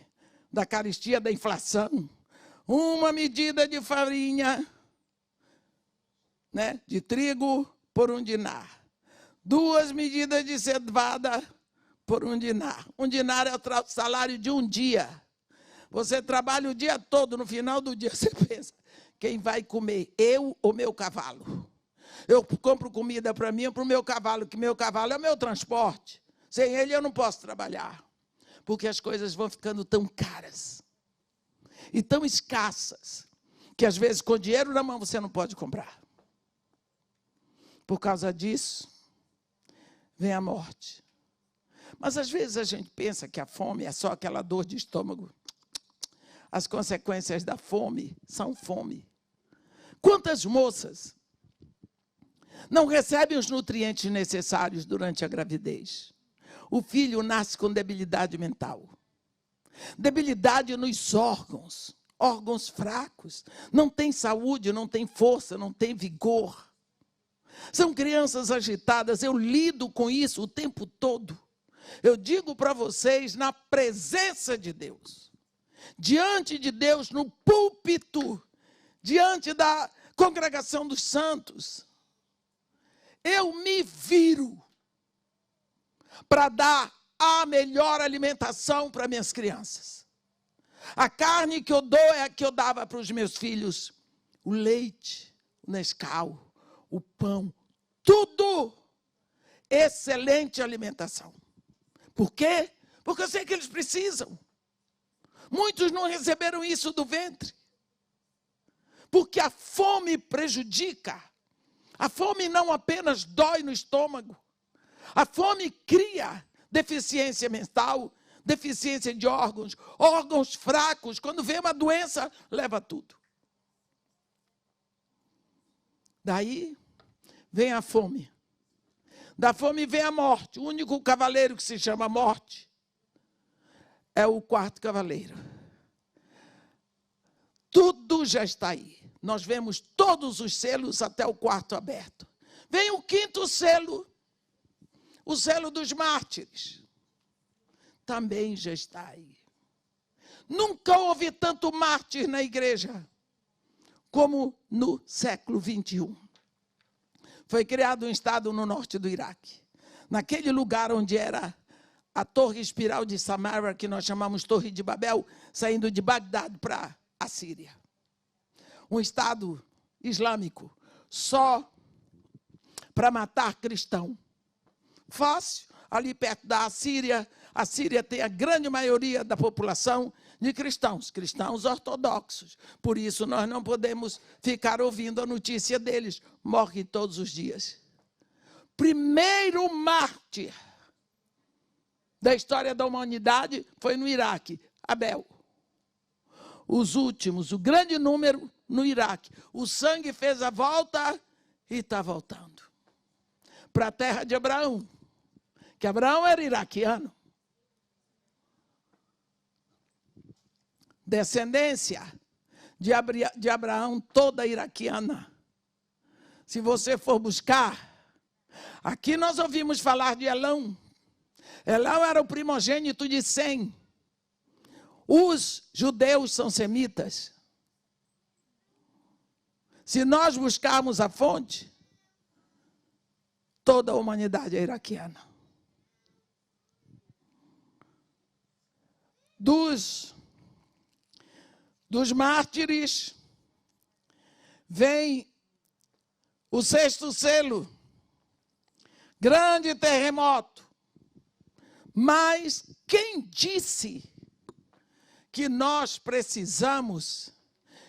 da caristia, da inflação. Uma medida de farinha, né, de trigo por 1 dinar. 2 medidas de cevada por 1 dinar. 1 dinar é o salário de um dia. Você trabalha o dia todo, no final do dia você pensa, quem vai comer, eu ou meu cavalo? Eu compro comida para mim ou para o meu cavalo, que meu cavalo é o meu transporte. Sem ele eu não posso trabalhar, porque as coisas vão ficando tão caras e tão escassas, que às vezes com dinheiro na mão você não pode comprar. Por causa disso, vem a morte. Mas às vezes a gente pensa que a fome é só aquela dor de estômago. As consequências da fome são fome. Quantas moças não recebem os nutrientes necessários durante a gravidez? O filho nasce com debilidade mental. Debilidade nos órgãos, órgãos fracos. Não tem saúde, não tem força, não tem vigor. São crianças agitadas, eu lido com isso o tempo todo. Eu digo para vocês, na presença de Deus, diante de Deus, no púlpito, diante da congregação dos santos, eu me viro para dar a melhor alimentação para minhas crianças. A carne que eu dou é a que eu dava para os meus filhos. O leite, o Nescau, o pão, tudo excelente alimentação. Por quê? Porque eu sei que eles precisam. Muitos não receberam isso do ventre. Porque a fome prejudica. A fome não apenas dói no estômago. A fome cria deficiência mental, deficiência de órgãos, órgãos fracos. Quando vem uma doença, leva tudo. Daí vem a fome. Da fome vem a morte. O único cavaleiro que se chama morte é o 4º cavaleiro. Tudo já está aí. Nós vemos todos os selos até o 4º aberto. Vem o 5º selo, o selo dos mártires. Também já está aí. Nunca houve tanto mártir na igreja como no século 21. Foi criado um estado no norte do Iraque. Naquele lugar onde era a torre espiral de Samara, que nós chamamos Torre de Babel, saindo de Bagdá para a Síria. Um estado islâmico só para matar cristão. Fácil, ali perto da Síria. A Síria tem a grande maioria da população de cristãos, cristãos ortodoxos. Por isso, nós não podemos ficar ouvindo a notícia deles. Morrem todos os dias. Primeiro mártir da história da humanidade foi no Iraque, Abel. Os últimos, o grande número, no Iraque. O sangue fez a volta e está voltando para a terra de Abraão, que Abraão era iraquiano. Descendência de Abraão toda iraquiana. Se você for buscar, aqui nós ouvimos falar de Elão. Elão era o primogênito de Sem. Os judeus são semitas. Se nós buscarmos a fonte, toda a humanidade é iraquiana. Dos mártires, vem o 6º selo, grande terremoto. Mas quem disse que nós precisamos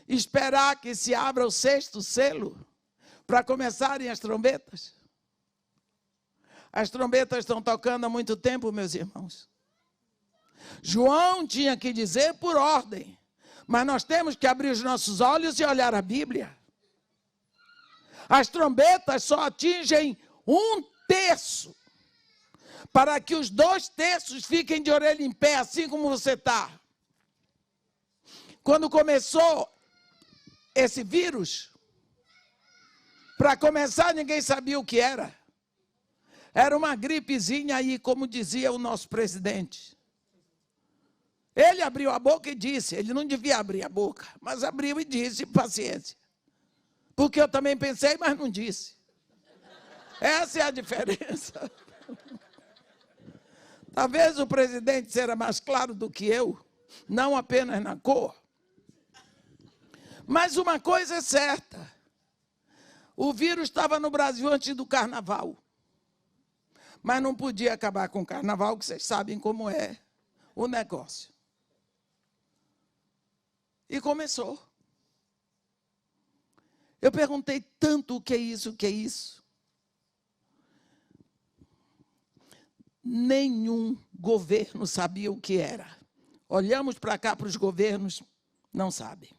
esperar que se abra o 6º selo para começarem as trombetas? As trombetas estão tocando há muito tempo, meus irmãos. João tinha que dizer por ordem, mas nós temos que abrir os nossos olhos e olhar a Bíblia. As trombetas só atingem 1/3, para que os 2/3 fiquem de orelha em pé, assim como você está. Quando começou esse vírus, para começar, ninguém sabia o que era. Era uma gripezinha aí, como dizia o nosso presidente. Ele abriu a boca e disse, ele não devia abrir a boca, mas abriu e disse, paciência. Porque eu também pensei, mas não disse. Essa é a diferença. Talvez o presidente seja mais claro do que eu, não apenas na cor. Mas uma coisa é certa, o vírus estava no Brasil antes do carnaval. Mas não podia acabar com o carnaval, que vocês sabem como é o negócio. E começou. Eu perguntei tanto o que é isso, o que é isso. Nenhum governo sabia o que era. Olhamos para cá para os governos, não sabem.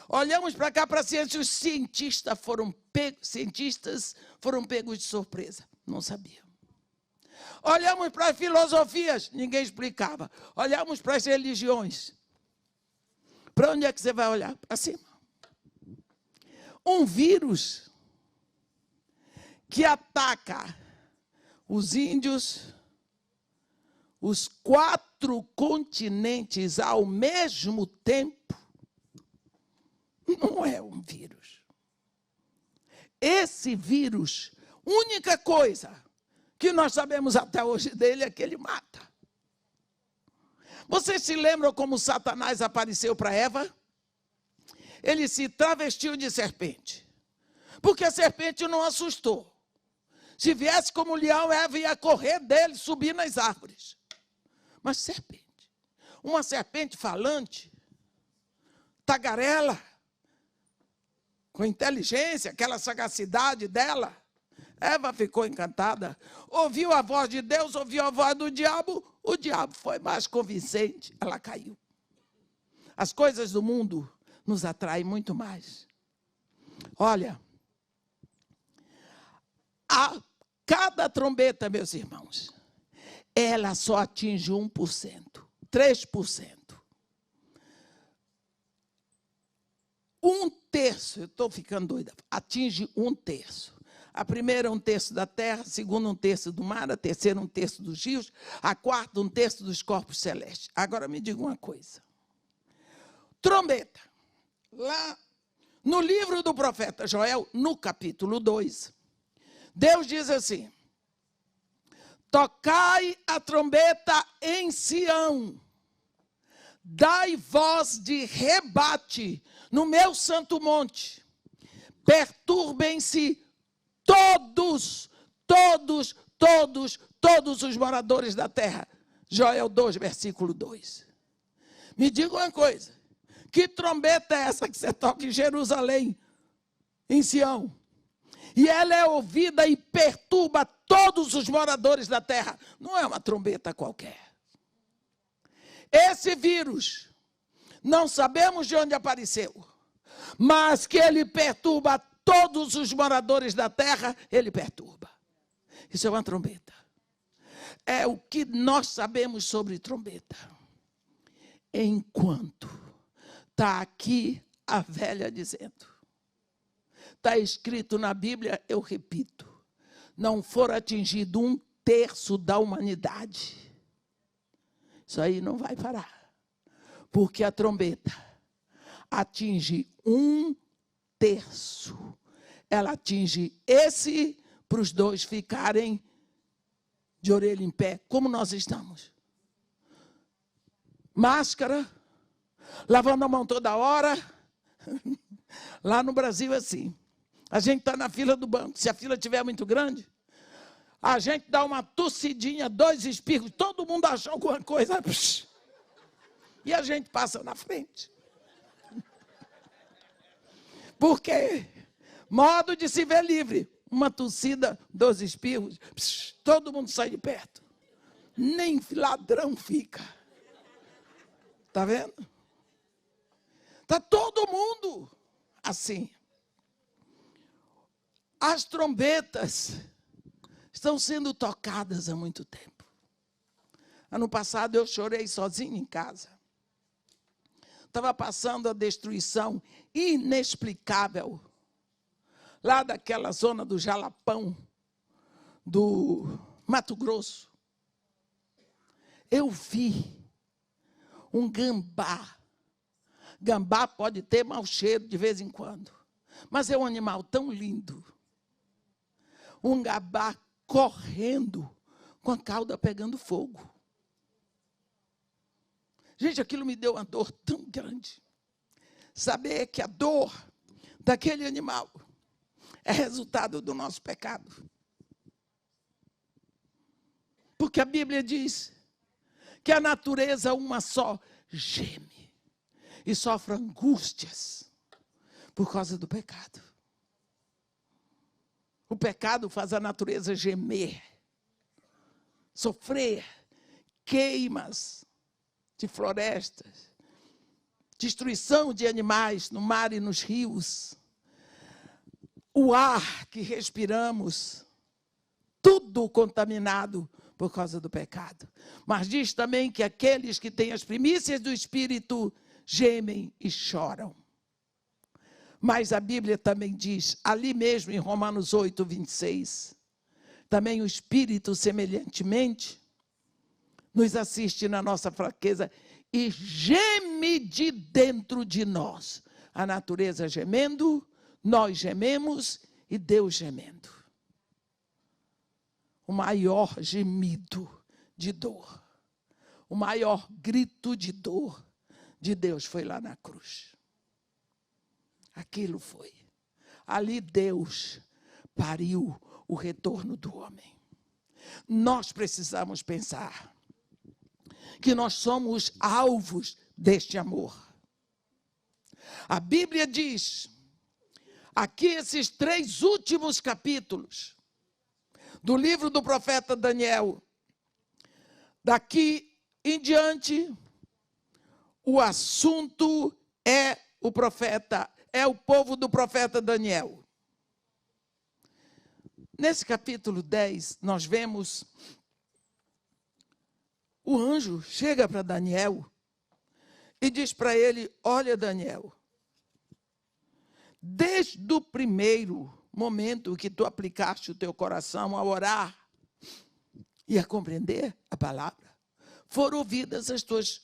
Olhamos para cá para a ciência, os cientistas foram pegos de surpresa, não sabiam. Olhamos para as filosofias, ninguém explicava. Olhamos para as religiões. Para onde é que você vai olhar? Para cima. Um vírus que ataca os índios, os 4 continentes ao mesmo tempo, não é um vírus. Esse vírus, única coisa que nós sabemos até hoje dele é que ele mata. Vocês se lembram como Satanás apareceu para Eva? Ele se travestiu de serpente, porque a serpente não assustou. Se viesse como leão, Eva ia correr dele, subir nas árvores. Mas serpente, uma serpente falante, tagarela, com inteligência, aquela sagacidade dela, Eva ficou encantada, ouviu a voz de Deus, ouviu a voz do diabo, o diabo foi mais convincente, ela caiu. As coisas do mundo nos atraem muito mais. Olha, cada trombeta, meus irmãos, ela só atinge 1%, 3%. 1/3, eu estou ficando doida, atinge 1/3. A primeira 1/3 da terra, a segunda 1/3 do mar, a terceira 1/3 dos rios, a quarta 1/3 dos corpos celestes. Agora me diga uma coisa. Trombeta. Lá no livro do profeta Joel, no capítulo 2, Deus diz assim: tocai a trombeta em Sião, dai voz de rebate no meu santo monte, perturbem-se todos os moradores da terra. Joel 2, versículo 2. Me diga uma coisa, que trombeta é essa que você toca em Jerusalém, em Sião? E ela é ouvida e perturba todos os moradores da terra. Não é uma trombeta qualquer. Esse vírus, não sabemos de onde apareceu, mas que ele perturba todos os moradores da terra, ele perturba. Isso é uma trombeta. É o que nós sabemos sobre trombeta. Enquanto está aqui a velha dizendo, está escrito na Bíblia, eu repito, não for atingido 1/3 da humanidade, isso aí não vai parar, porque a trombeta atinge 1/3. Ela atinge esse para os 2 ficarem de orelha em pé, como nós estamos. Máscara, lavando a mão toda hora. Lá no Brasil é assim. A gente está na fila do banco. Se a fila estiver muito grande, a gente dá uma tossidinha, 2 espirros, todo mundo acha alguma coisa. E a gente passa na frente. Por quê? Modo de se ver livre. Uma tossida, 2 espirros, todo mundo sai de perto. Nem ladrão fica. Está vendo? Está todo mundo assim. As trombetas estão sendo tocadas há muito tempo. Ano passado eu chorei sozinho em casa. Estava passando a destruição inexplicável lá daquela zona do Jalapão, do Mato Grosso. Eu vi um gambá. Gambá pode ter mau cheiro de vez em quando, mas é um animal tão lindo. Um gambá correndo com a cauda pegando fogo. Gente, aquilo me deu uma dor tão grande. Saber que a dor daquele animal é resultado do nosso pecado. Porque a Bíblia diz que a natureza uma só geme e sofre angústias por causa do pecado. O pecado faz a natureza gemer, sofrer queimas de florestas, destruição de animais no mar e nos rios, o ar que respiramos, tudo contaminado por causa do pecado. Mas diz também que aqueles que têm as primícias do Espírito gemem e choram. Mas a Bíblia também diz, ali mesmo em Romanos 8, 26, também o Espírito, semelhantemente, nos assiste na nossa fraqueza e geme de dentro de nós. A natureza gemendo, nós gememos e Deus gemendo. O maior gemido de dor, o maior grito de dor de Deus foi lá na cruz. Aquilo foi. Ali Deus pariu o retorno do homem. Nós precisamos pensar que nós somos alvos deste amor. A Bíblia diz, aqui esses 3 últimos capítulos do livro do profeta Daniel, daqui em diante, o assunto é o profeta, é o povo do profeta Daniel. Nesse capítulo 10, nós vemos o anjo chega para Daniel e diz para ele, olha Daniel, desde o primeiro momento que tu aplicaste o teu coração a orar e a compreender a palavra, foram ouvidas as tuas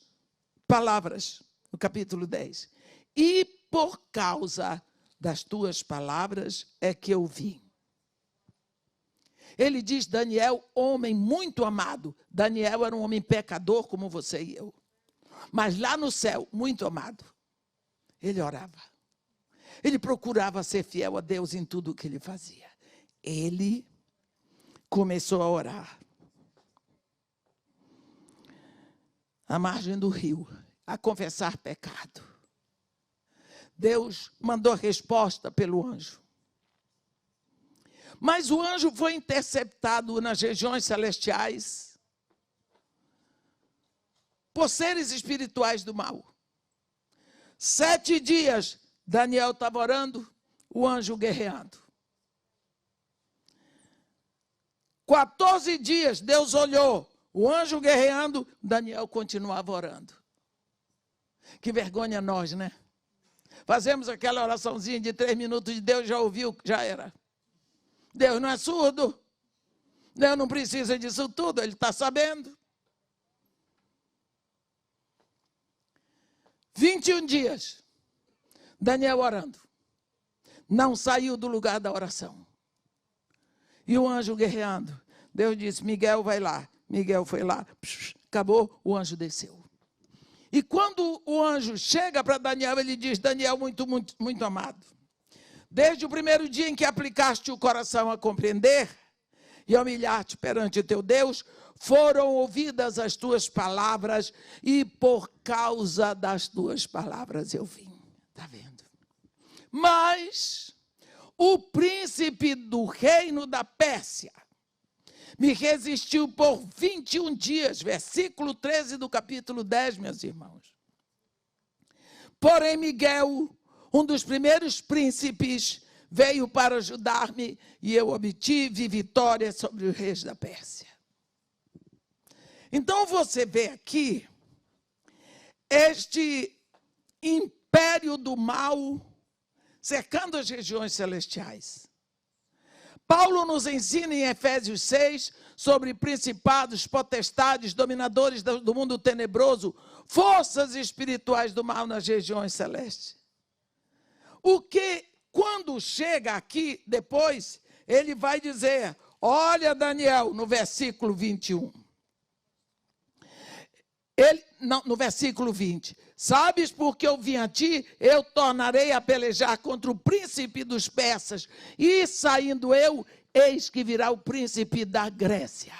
palavras, no capítulo 10. E por causa das tuas palavras é que eu vim. Ele diz, Daniel, homem muito amado. Daniel era um homem pecador como você e eu. Mas lá no céu, muito amado. Ele orava. Ele procurava ser fiel a Deus em tudo o que ele fazia. Ele começou a orar. À margem do rio, a confessar pecado. Deus mandou resposta pelo anjo. Mas o anjo foi interceptado nas regiões celestiais por seres espirituais do mal. 7 dias, Daniel estava orando, o anjo guerreando. 14 dias, Deus olhou, o anjo guerreando, Daniel continuava orando. Que vergonha nós, né? Fazemos aquela oraçãozinha de 3 minutos de Deus, já ouviu, já era. Deus não é surdo. Deus não precisa disso tudo, Ele está sabendo. 21 dias, Daniel orando. Não saiu do lugar da oração. E o anjo guerreando. Deus disse, Miguel vai lá. Miguel foi lá, acabou, o anjo desceu. E quando o anjo chega para Daniel, ele diz, Daniel, muito, muito, muito amado. Desde o primeiro dia em que aplicaste o coração a compreender e a humilhar-te perante o teu Deus, foram ouvidas as tuas palavras e por causa das tuas palavras eu vim. Está vendo? Mas o príncipe do reino da Pérsia me resistiu por 21 dias, versículo 13 do capítulo 10, meus irmãos. Porém, Miguel, um dos primeiros príncipes, veio para ajudar-me e eu obtive vitória sobre os reis da Pérsia. Então você vê aqui este império do mal cercando as regiões celestiais. Paulo nos ensina em Efésios 6 sobre principados, potestades, dominadores do mundo tenebroso, forças espirituais do mal nas regiões celestes. O que, quando chega aqui, depois, ele vai dizer, olha Daniel, no versículo 21. No versículo 20, sabes porque eu vim a ti, eu tornarei a pelejar contra o príncipe dos persas, e saindo eu, eis que virá o príncipe da Grécia,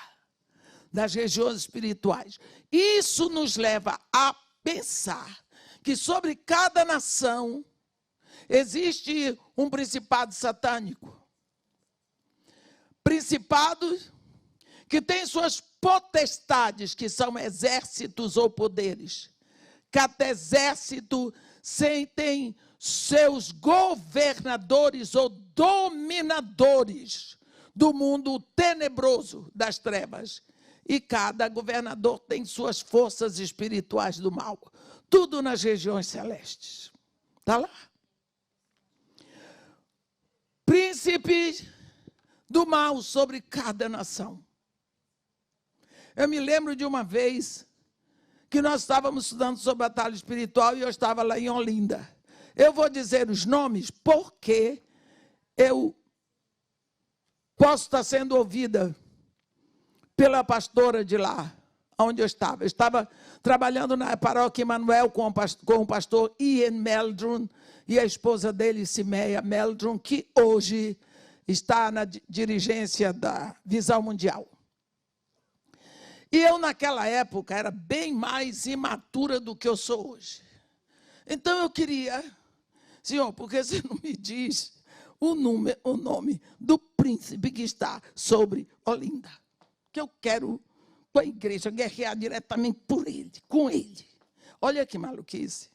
das regiões espirituais. Isso nos leva a pensar que sobre cada nação existe um principado satânico. Principados que têm suas potestades, que são exércitos ou poderes. Cada exército tem seus governadores ou dominadores do mundo tenebroso das trevas. E cada governador tem suas forças espirituais do mal. Tudo nas regiões celestes. Está lá. Príncipes do mal sobre cada nação. Eu me lembro de uma vez que nós estávamos estudando sobre batalha espiritual e eu estava lá em Olinda. Eu vou dizer os nomes porque eu posso estar sendo ouvida pela pastora de lá, onde eu estava. Eu estava trabalhando na paróquia Emmanuel com o pastor Ian Meldrum e a esposa dele, Simeia Meldrum, que hoje está na dirigência da Visão Mundial. E eu, naquela época, era bem mais imatura do que eu sou hoje. Então, eu queria, senhor, por que você não me diz o nome do príncipe que está sobre Olinda? Que eu quero, com a igreja, guerrear diretamente por ele, com ele. Olha que maluquice.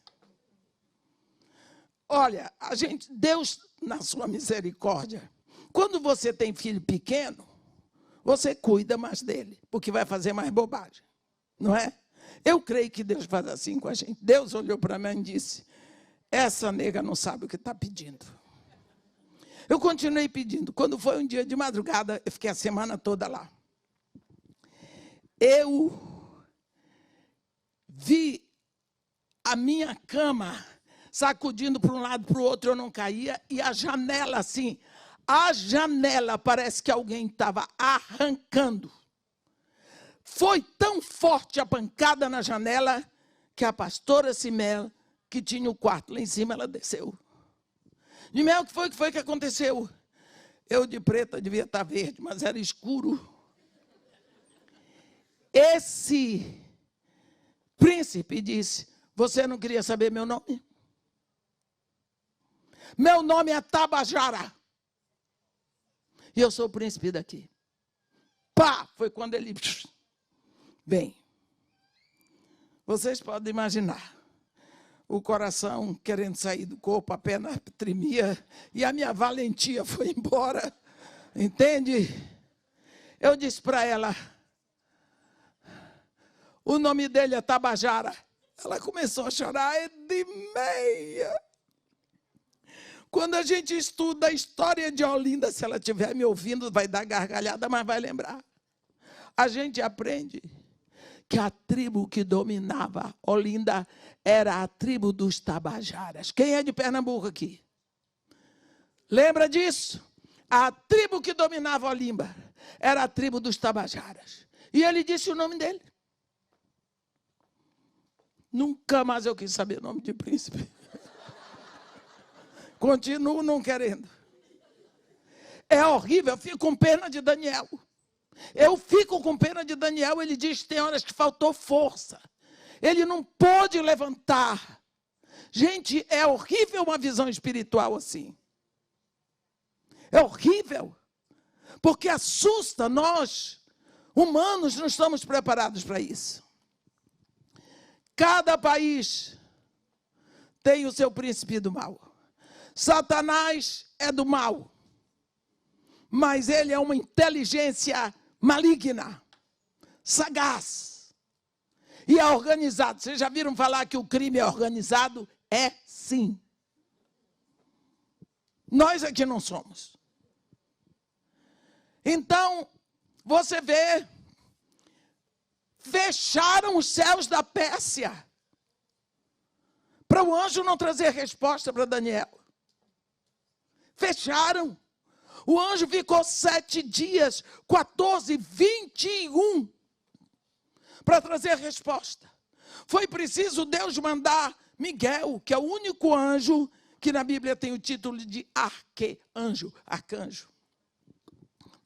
Olha, Deus, na sua misericórdia, quando você tem filho pequeno, você cuida mais dele, porque vai fazer mais bobagem, não é? Eu creio que Deus faz assim com a gente. Deus olhou para mim e disse, essa nega não sabe o que está pedindo. Eu continuei pedindo. Quando foi um dia de madrugada, eu fiquei a semana toda lá. Eu vi a minha cama sacudindo para um lado, para o outro, eu não caía, e a janela assim... A janela, parece que alguém estava arrancando. Foi tão forte a pancada na janela que a pastora Simel, que tinha o quarto lá em cima, ela desceu. Simel, o que foi que aconteceu? Eu de preta devia estar verde, mas era escuro. Esse príncipe disse, você não queria saber meu nome? Meu nome é Tabajara. E eu sou o príncipe daqui. Pá! Foi quando ele... Bem, vocês podem imaginar. O coração querendo sair do corpo, a perna tremia. E a minha valentia foi embora. Entende? Eu disse para ela... O nome dele é Tabajara. Ela começou a chorar. É de meia. Quando a gente estuda a história de Olinda, se ela estiver me ouvindo, vai dar gargalhada, mas vai lembrar. A gente aprende que a tribo que dominava Olinda era a tribo dos Tabajaras. Quem é de Pernambuco aqui? Lembra disso? A tribo que dominava Olinda era a tribo dos Tabajaras. E ele disse o nome dele. Nunca mais eu quis saber o nome de príncipe. Continuo não querendo. É horrível, eu fico com pena de Daniel. Eu fico com pena de Daniel, ele diz que tem horas que faltou força. Ele não pôde levantar. Gente, é horrível uma visão espiritual assim. É horrível. Porque assusta nós, humanos, não estamos preparados para isso. Cada país tem o seu príncipe do mal. Satanás é do mal, mas ele é uma inteligência maligna, sagaz e é organizado. Vocês já viram falar que o crime é organizado? É sim. Nós aqui não somos. Então, você vê, fecharam os céus da Pérsia para o anjo não trazer resposta para Daniel. Fecharam. O anjo ficou 7 dias, 14, 21, para trazer resposta. Foi preciso Deus mandar Miguel, que é o único anjo que na Bíblia tem o título de arcanjo.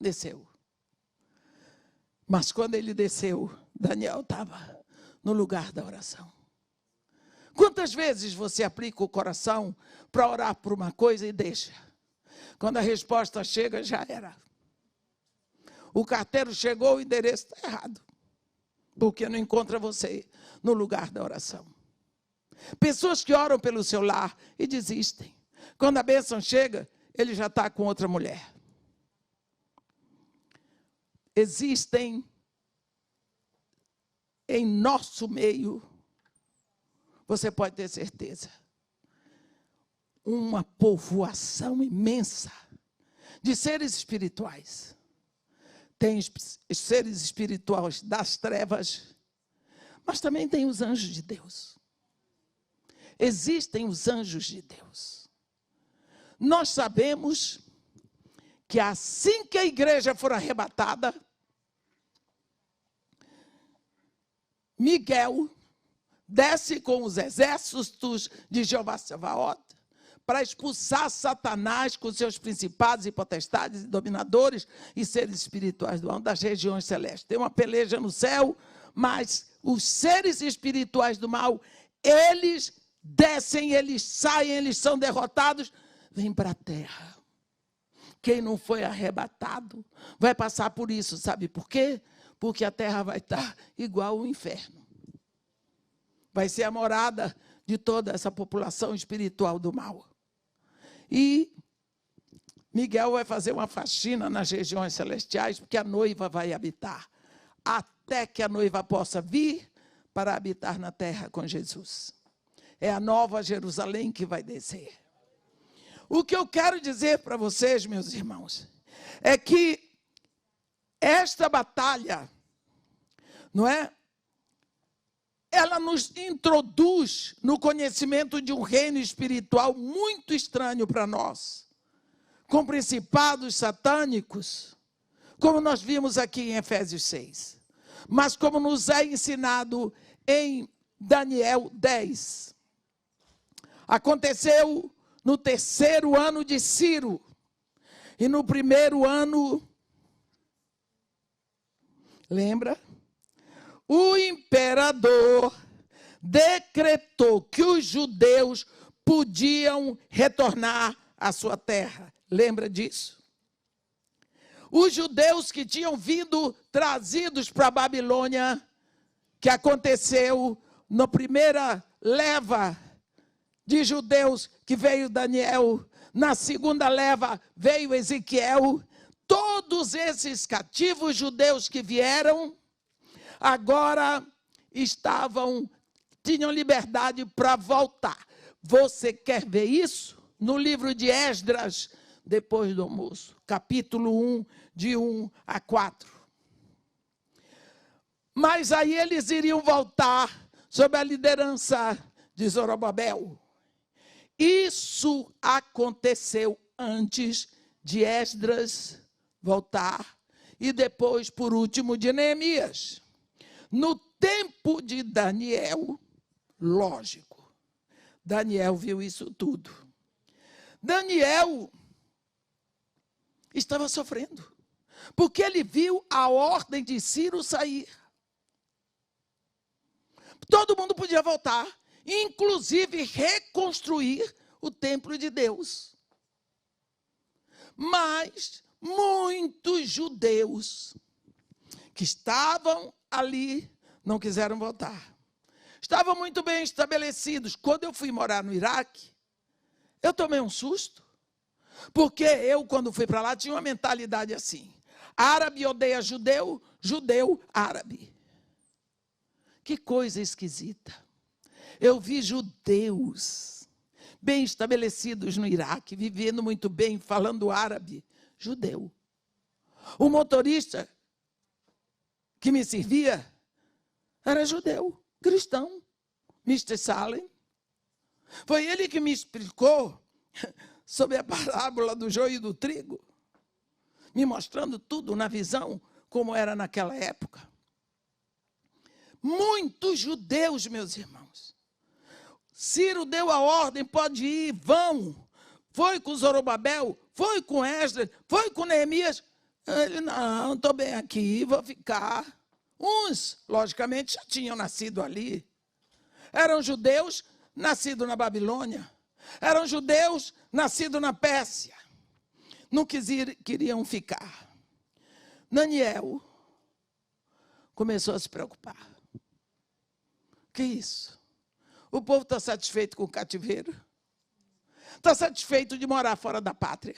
Desceu. Mas quando ele desceu, Daniel estava no lugar da oração. Quantas vezes você aplica o coração para orar por uma coisa e deixa? Quando a resposta chega, já era. O carteiro chegou, o endereço está errado. Porque não encontra você no lugar da oração. Pessoas que oram pelo seu lar e desistem. Quando a bênção chega, ele já está com outra mulher. Existem em nosso meio, você pode ter certeza, uma povoação imensa de seres espirituais. Tem seres espirituais das trevas, mas também tem os anjos de Deus. Existem os anjos de Deus. Nós sabemos que assim que a igreja for arrebatada, Miguel desce com os exércitos de Jeová Sebaot para expulsar Satanás com seus principados e potestades e dominadores e seres espirituais das regiões celestes. Tem uma peleja no céu, mas os seres espirituais do mal, eles descem, eles saem, eles são derrotados, vêm para a terra. Quem não foi arrebatado vai passar por isso, sabe por quê? Porque a terra vai estar igual ao inferno. Vai ser a morada de toda essa população espiritual do mal. E Miguel vai fazer uma faxina nas regiões celestiais, porque a noiva vai habitar, até que a noiva possa vir para habitar na terra com Jesus. É a nova Jerusalém que vai descer. O que eu quero dizer para vocês, meus irmãos, é que esta batalha, não é? Ela nos introduz no conhecimento de um reino espiritual muito estranho para nós, com principados satânicos, como nós vimos aqui em Efésios 6, mas como nos é ensinado em Daniel 10. Aconteceu no 3º ano de Ciro, e no 1º ano, lembra? O imperador decretou que os judeus podiam retornar à sua terra. Lembra disso? Os judeus que tinham vindo trazidos para a Babilônia, que aconteceu na primeira leva de judeus que veio Daniel, na segunda leva veio Ezequiel, todos esses cativos judeus que vieram, agora tinham liberdade para voltar. Você quer ver isso? No livro de Esdras, depois do almoço, capítulo 1, de 1 a 4. Mas aí eles iriam voltar sob a liderança de Zorobabel. Isso aconteceu antes de Esdras voltar e depois, por último, de Neemias. No tempo de Daniel, lógico, Daniel viu isso tudo. Daniel estava sofrendo, porque ele viu a ordem de Ciro sair. Todo mundo podia voltar, inclusive reconstruir o templo de Deus. Mas muitos judeus que estavam ali não quiseram voltar. Estavam muito bem estabelecidos. Quando eu fui morar no Iraque, Eu tomei um susto, porque eu, quando fui para lá, tinha uma mentalidade assim: árabe odeia judeu, judeu árabe. Que coisa esquisita. Eu vi judeus bem estabelecidos no Iraque, vivendo muito bem, falando árabe, judeu. O motorista que me servia era judeu, cristão, Mr. Salem. Foi ele que me explicou sobre a parábola do joio e do trigo, me mostrando tudo na visão, como era naquela época. Muitos judeus, meus irmãos. Ciro deu a ordem, pode ir, vão. Foi com Zorobabel, foi com Esdras, foi com Neemias. Ele, não, estou bem aqui, vou ficar. Uns, logicamente, já tinham nascido ali. Eram judeus nascidos na Babilônia. Eram judeus nascidos na Pérsia. Não queriam ficar. Daniel começou a se preocupar. Que isso? O povo está satisfeito com o cativeiro? Está satisfeito de morar fora da pátria?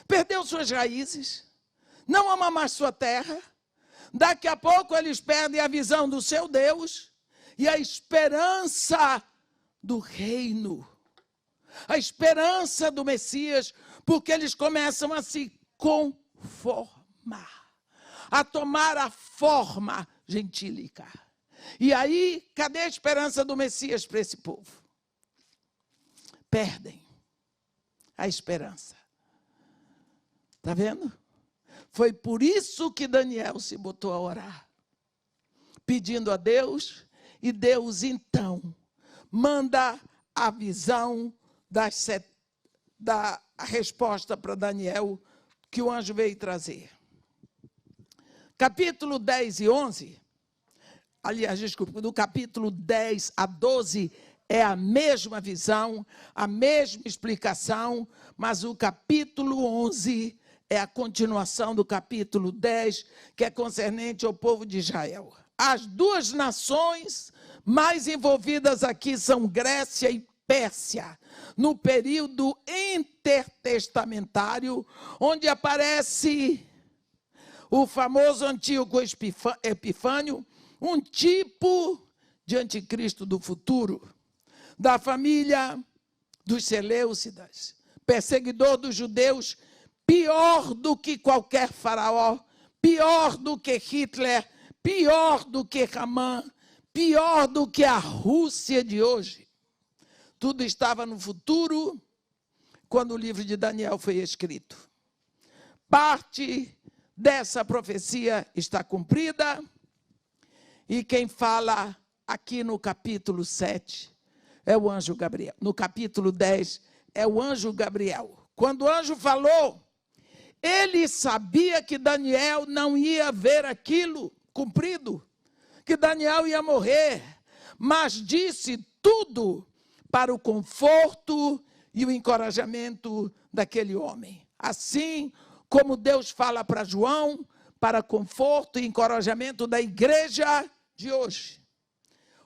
Perdeu suas raízes? Não ama mais sua terra? Daqui a pouco eles perdem a visão do seu Deus e a esperança do reino. A esperança do Messias, porque eles começam a se conformar, a tomar a forma gentílica. E aí, cadê a esperança do Messias para esse povo? Perdem a esperança. Está vendo? Foi por isso que Daniel se botou a orar, pedindo a Deus, e Deus, então, manda a visão da resposta para Daniel, que o anjo veio trazer. Capítulo 10 e 11, aliás, desculpa, do capítulo 10 a 12 é a mesma visão, a mesma explicação, mas o capítulo 11 é a continuação do capítulo 10, que é concernente ao povo de Israel. As duas nações mais envolvidas aqui são Grécia e Pérsia, no período intertestamentário, onde aparece o famoso Antíoco Epifânio, um tipo de anticristo do futuro, da família dos Seleucidas, perseguidor dos judeus, pior do que qualquer faraó, pior do que Hitler, pior do que Haman, pior do que a Rússia de hoje. Tudo estava no futuro quando o livro de Daniel foi escrito. Parte dessa profecia está cumprida, e quem fala aqui no capítulo 7 é o anjo Gabriel. No capítulo 10 é o anjo Gabriel. Quando o anjo falou, ele sabia que Daniel não ia ver aquilo cumprido, que Daniel ia morrer, mas disse tudo para o conforto e o encorajamento daquele homem. Assim como Deus fala para João, para conforto e encorajamento da igreja de hoje.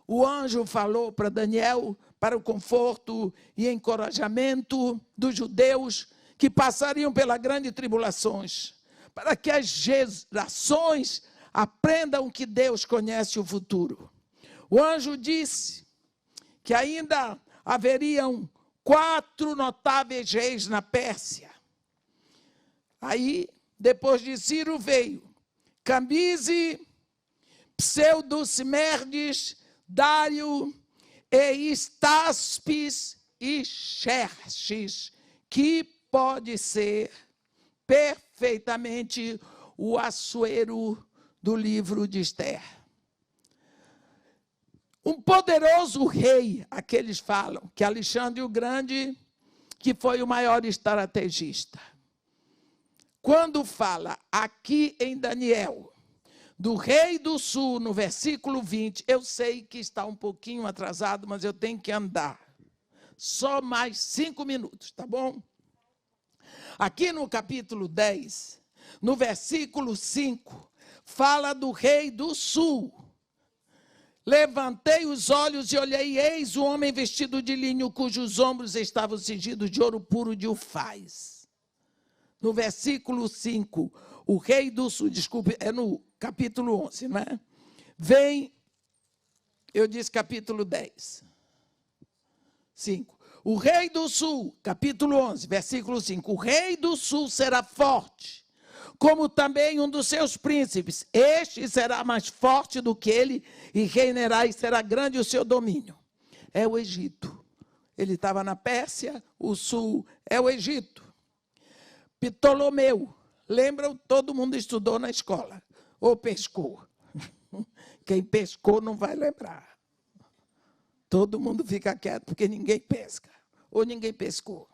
O anjo falou para Daniel para o conforto e encorajamento dos judeus que passariam pelas grandes tribulações, para que as gerações aprendam que Deus conhece o futuro. O anjo disse que ainda haveriam 4 notáveis reis na Pérsia. Aí, depois de Ciro veio Cambize, Pseudo-Simerdes, Dário, Estaspes e Xerxes, que pode ser perfeitamente o Assuero do livro de Esther. Um poderoso rei, aqueles falam, que Alexandre o Grande, que foi o maior estrategista. Quando fala aqui em Daniel, do rei do sul, no versículo 20, eu sei que está um pouquinho atrasado, mas eu tenho que andar. Só mais 5 minutos, tá bom? Aqui no capítulo 10, no versículo 5, fala do rei do sul. Levantei os olhos e olhei, eis um homem vestido de linho, cujos ombros estavam cingidos de ouro puro de Ufaz. No versículo 5, o rei do sul, desculpe, é no capítulo 11, não é? Vem, eu disse capítulo 10, 5. O rei do sul, capítulo 11, versículo 5. O rei do sul será forte, como também um dos seus príncipes. Este será mais forte do que ele e reinará e será grande o seu domínio. É o Egito. Ele estava na Pérsia, o sul é o Egito. Ptolomeu. Lembram? Todo mundo estudou na escola. Ou pescou. Quem pescou não vai lembrar. Todo mundo fica quieto, porque ninguém pesca. Ou ninguém pescou.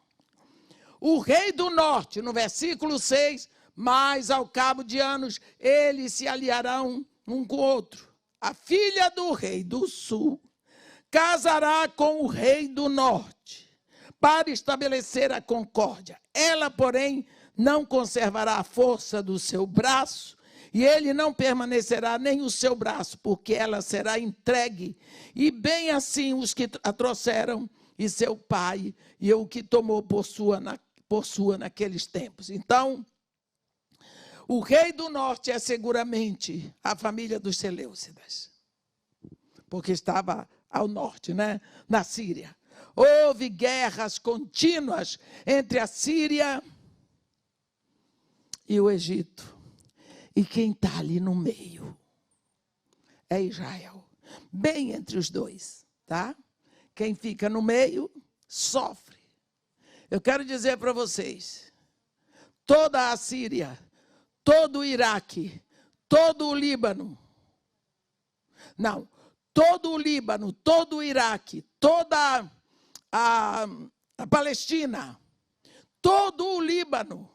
O rei do norte, no versículo 6, mas ao cabo de anos, eles se aliarão um com o outro. A filha do rei do sul casará com o rei do norte, para estabelecer a concórdia. Ela, porém, não conservará a força do seu braço, e ele não permanecerá nem o seu braço, porque ela será entregue. E bem assim os que a trouxeram, e seu pai, e o que tomou por sua naqueles tempos. Então, o rei do norte é seguramente a família dos Seleucidas, porque estava ao norte, né? Na Síria. Houve guerras contínuas entre a Síria e o Egito. E quem está ali no meio é Israel, bem entre os dois, tá? Quem fica no meio sofre. Eu quero dizer para vocês, toda a Síria, todo o Iraque, todo o Líbano, não, todo o Líbano, todo o Iraque, toda a Palestina, todo o Líbano,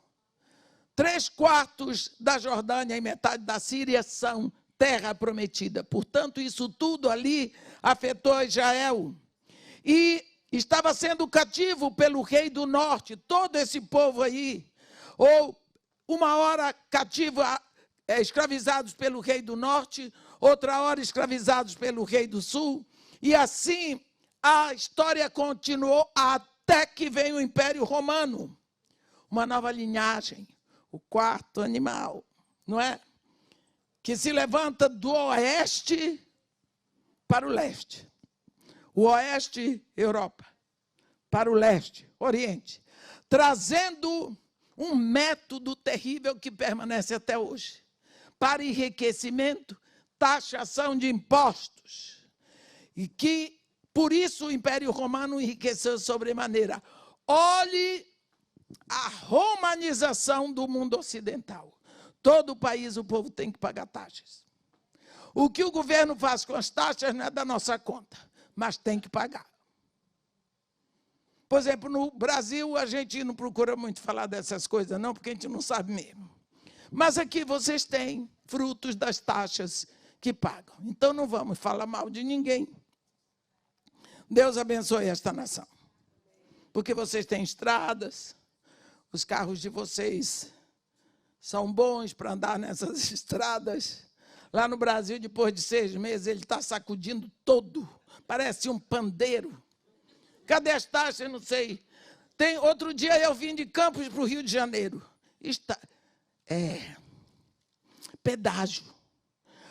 3/4 da Jordânia e metade da Síria são terra prometida. Portanto, isso tudo ali afetou Israel. E estava sendo cativo pelo rei do norte, todo esse povo aí, ou uma hora cativo, escravizados pelo rei do norte, outra hora escravizados pelo rei do sul, e assim a história continuou até que veio o Império Romano, uma nova linhagem, o quarto animal, não é? Que se levanta do oeste para o leste. O oeste, Europa, para o leste, Oriente, trazendo um método terrível que permanece até hoje, para enriquecimento, taxação de impostos, e que, por isso, o Império Romano enriqueceu sobremaneira. Olhe a romanização do mundo ocidental. Todo o país, o povo tem que pagar taxas. O que o governo faz com as taxas não é da nossa conta, mas tem que pagar. Por exemplo, no Brasil, a gente não procura muito falar dessas coisas, não, porque a gente não sabe mesmo. Mas aqui vocês têm frutos das taxas que pagam. Então, não vamos falar mal de ninguém. Deus abençoe esta nação. Porque vocês têm estradas, os carros de vocês são bons para andar nessas estradas. Lá no Brasil, depois de 6 meses, ele está sacudindo todo. Parece um pandeiro. Cadê as taxas? Não sei. Outro dia eu vim de Campos para o Rio de Janeiro. Pedágio.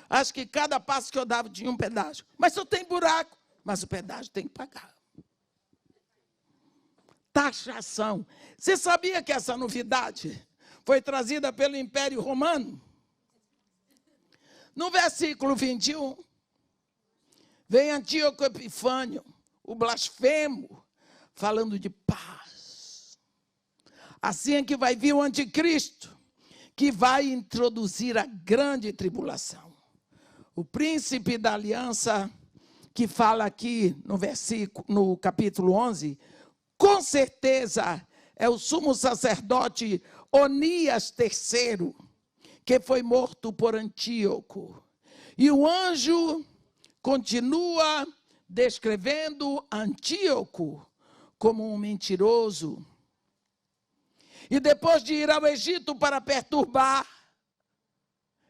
Acho que cada passo que eu dava tinha um pedágio. Mas só tem buraco. Mas o pedágio tem que pagar. Taxação. Você sabia que essa novidade foi trazida pelo Império Romano? No versículo 21, vem Antíoco Epifânio, o blasfemo, falando de paz. Assim é que vai vir o anticristo, que vai introduzir a grande tribulação. O príncipe da aliança, que fala aqui no capítulo 11, com certeza é o sumo sacerdote Onias III, que foi morto por Antíoco. E o anjo continua descrevendo Antíoco como um mentiroso. E depois de ir ao Egito para perturbar,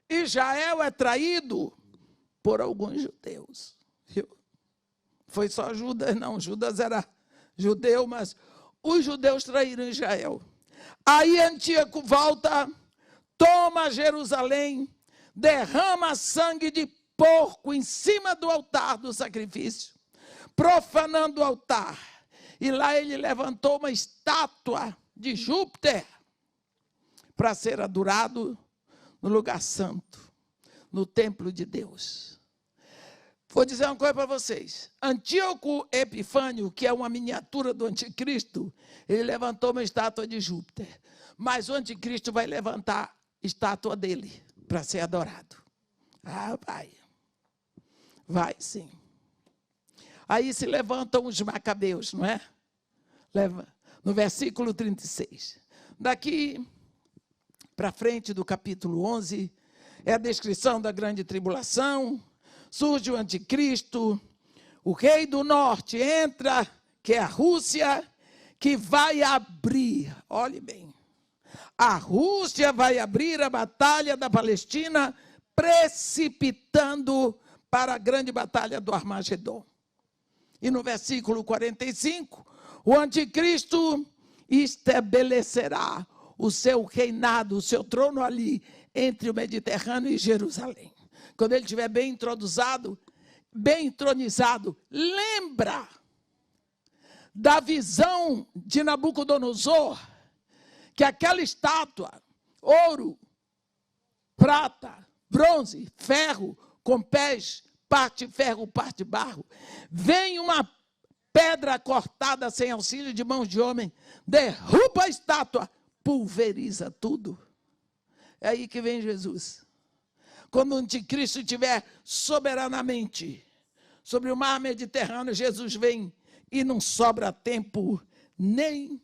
Israel é traído por alguns judeus. Foi só Judas, não. Judas era judeu, mas os judeus traíram Israel. Aí Antíoco volta, toma Jerusalém, derrama sangue de porco em cima do altar do sacrifício, profanando o altar. E lá ele levantou uma estátua de Júpiter para ser adorado no lugar santo, no templo de Deus. Vou dizer uma coisa para vocês. Antíoco Epifânio, que é uma miniatura do anticristo, ele levantou uma estátua de Júpiter. Mas o anticristo vai levantar estátua dele para ser adorado. Ah, vai. Vai, sim. Aí se levantam os macabeus, não é? No versículo 36. Daqui para frente do capítulo 11, é a descrição da grande tribulação. Surge o anticristo, o rei do norte entra, que é a Rússia, que vai abrir, olhe bem, a Rússia vai abrir a batalha da Palestina, precipitando para a grande batalha do Armagedon. E no versículo 45, o anticristo estabelecerá o seu reinado, o seu trono ali, entre o Mediterrâneo e Jerusalém. Quando ele estiver bem entronizado, lembra da visão de Nabucodonosor, que aquela estátua, ouro, prata, bronze, ferro, com pés, parte ferro, parte barro, vem uma pedra cortada sem auxílio de mãos de homem, derruba a estátua, pulveriza tudo. É aí que vem Jesus. Quando o anticristo estiver soberanamente sobre o mar Mediterrâneo, Jesus vem e não sobra tempo nem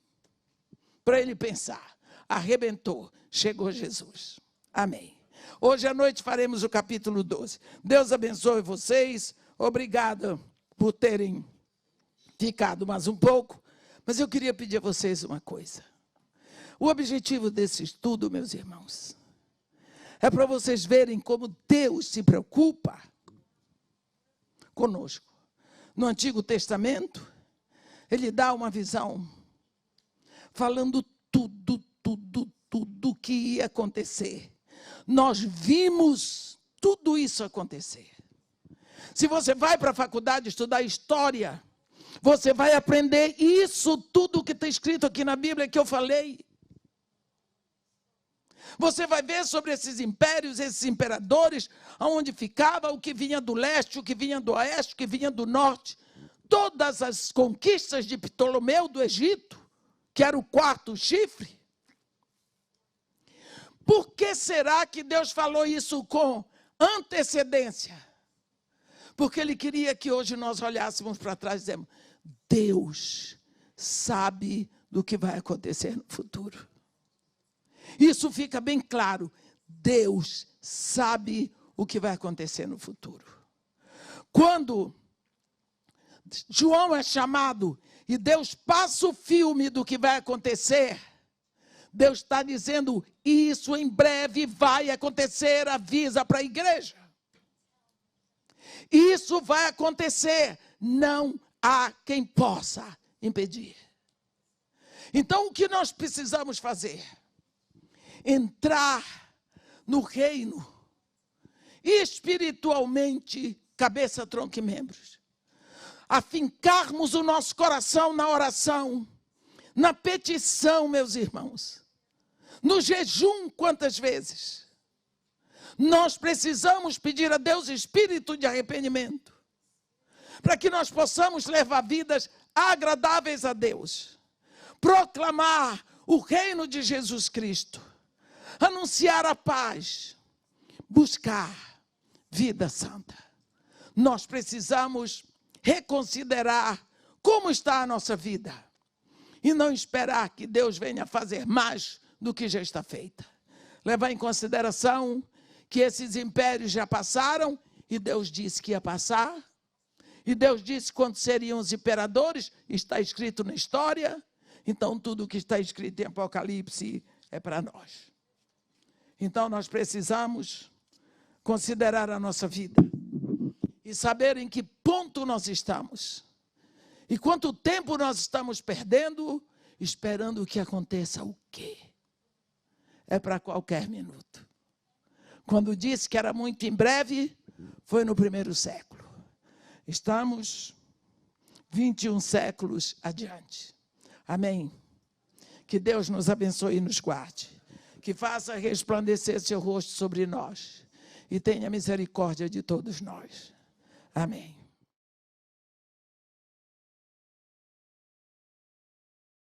para ele pensar. Arrebentou, chegou Jesus. Amém. Hoje à noite faremos o capítulo 12. Deus abençoe vocês. Obrigada por terem ficado mais um pouco. Mas eu queria pedir a vocês uma coisa. O objetivo desse estudo, meus irmãos, é para vocês verem como Deus se preocupa conosco. No Antigo Testamento, ele dá uma visão, falando tudo que ia acontecer. Nós vimos tudo isso acontecer. Se você vai para a faculdade estudar história, você vai aprender isso tudo que está escrito aqui na Bíblia que eu falei. Você vai ver sobre esses impérios, esses imperadores, aonde ficava, o que vinha do leste, o que vinha do oeste, o que vinha do norte. Todas as conquistas de Ptolomeu do Egito, que era o quarto chifre. Por que será que Deus falou isso com antecedência? Porque ele queria que hoje nós olhássemos para trás e dizemos, Deus sabe do que vai acontecer no futuro. Isso fica bem claro. Deus sabe o que vai acontecer no futuro. Quando João é chamado e Deus passa o filme do que vai acontecer, Deus está dizendo, isso em breve vai acontecer, avisa para a igreja. Isso vai acontecer, não há quem possa impedir. Então, o que nós precisamos fazer? Entrar no reino, espiritualmente, cabeça, tronco e membros. Afincarmos o nosso coração na oração, na petição, meus irmãos. No jejum, quantas vezes? Nós precisamos pedir a Deus espírito de arrependimento, para que nós possamos levar vidas agradáveis a Deus. Proclamar o reino de Jesus Cristo. Anunciar a paz, buscar vida santa. Nós precisamos reconsiderar como está a nossa vida e não esperar que Deus venha fazer mais do que já está feita. Levar em consideração que esses impérios já passaram e Deus disse que ia passar. E Deus disse quando seriam os imperadores, está escrito na história. Então tudo o que está escrito em Apocalipse é para nós. Então, nós precisamos considerar a nossa vida e saber em que ponto nós estamos. E quanto tempo nós estamos perdendo, esperando que aconteça o quê? É para qualquer minuto. Quando disse que era muito em breve, foi no 1º século. Estamos 21 séculos adiante. Amém. Que Deus nos abençoe e nos guarde. Que faça resplandecer seu rosto sobre nós. E tenha misericórdia de todos nós. Amém.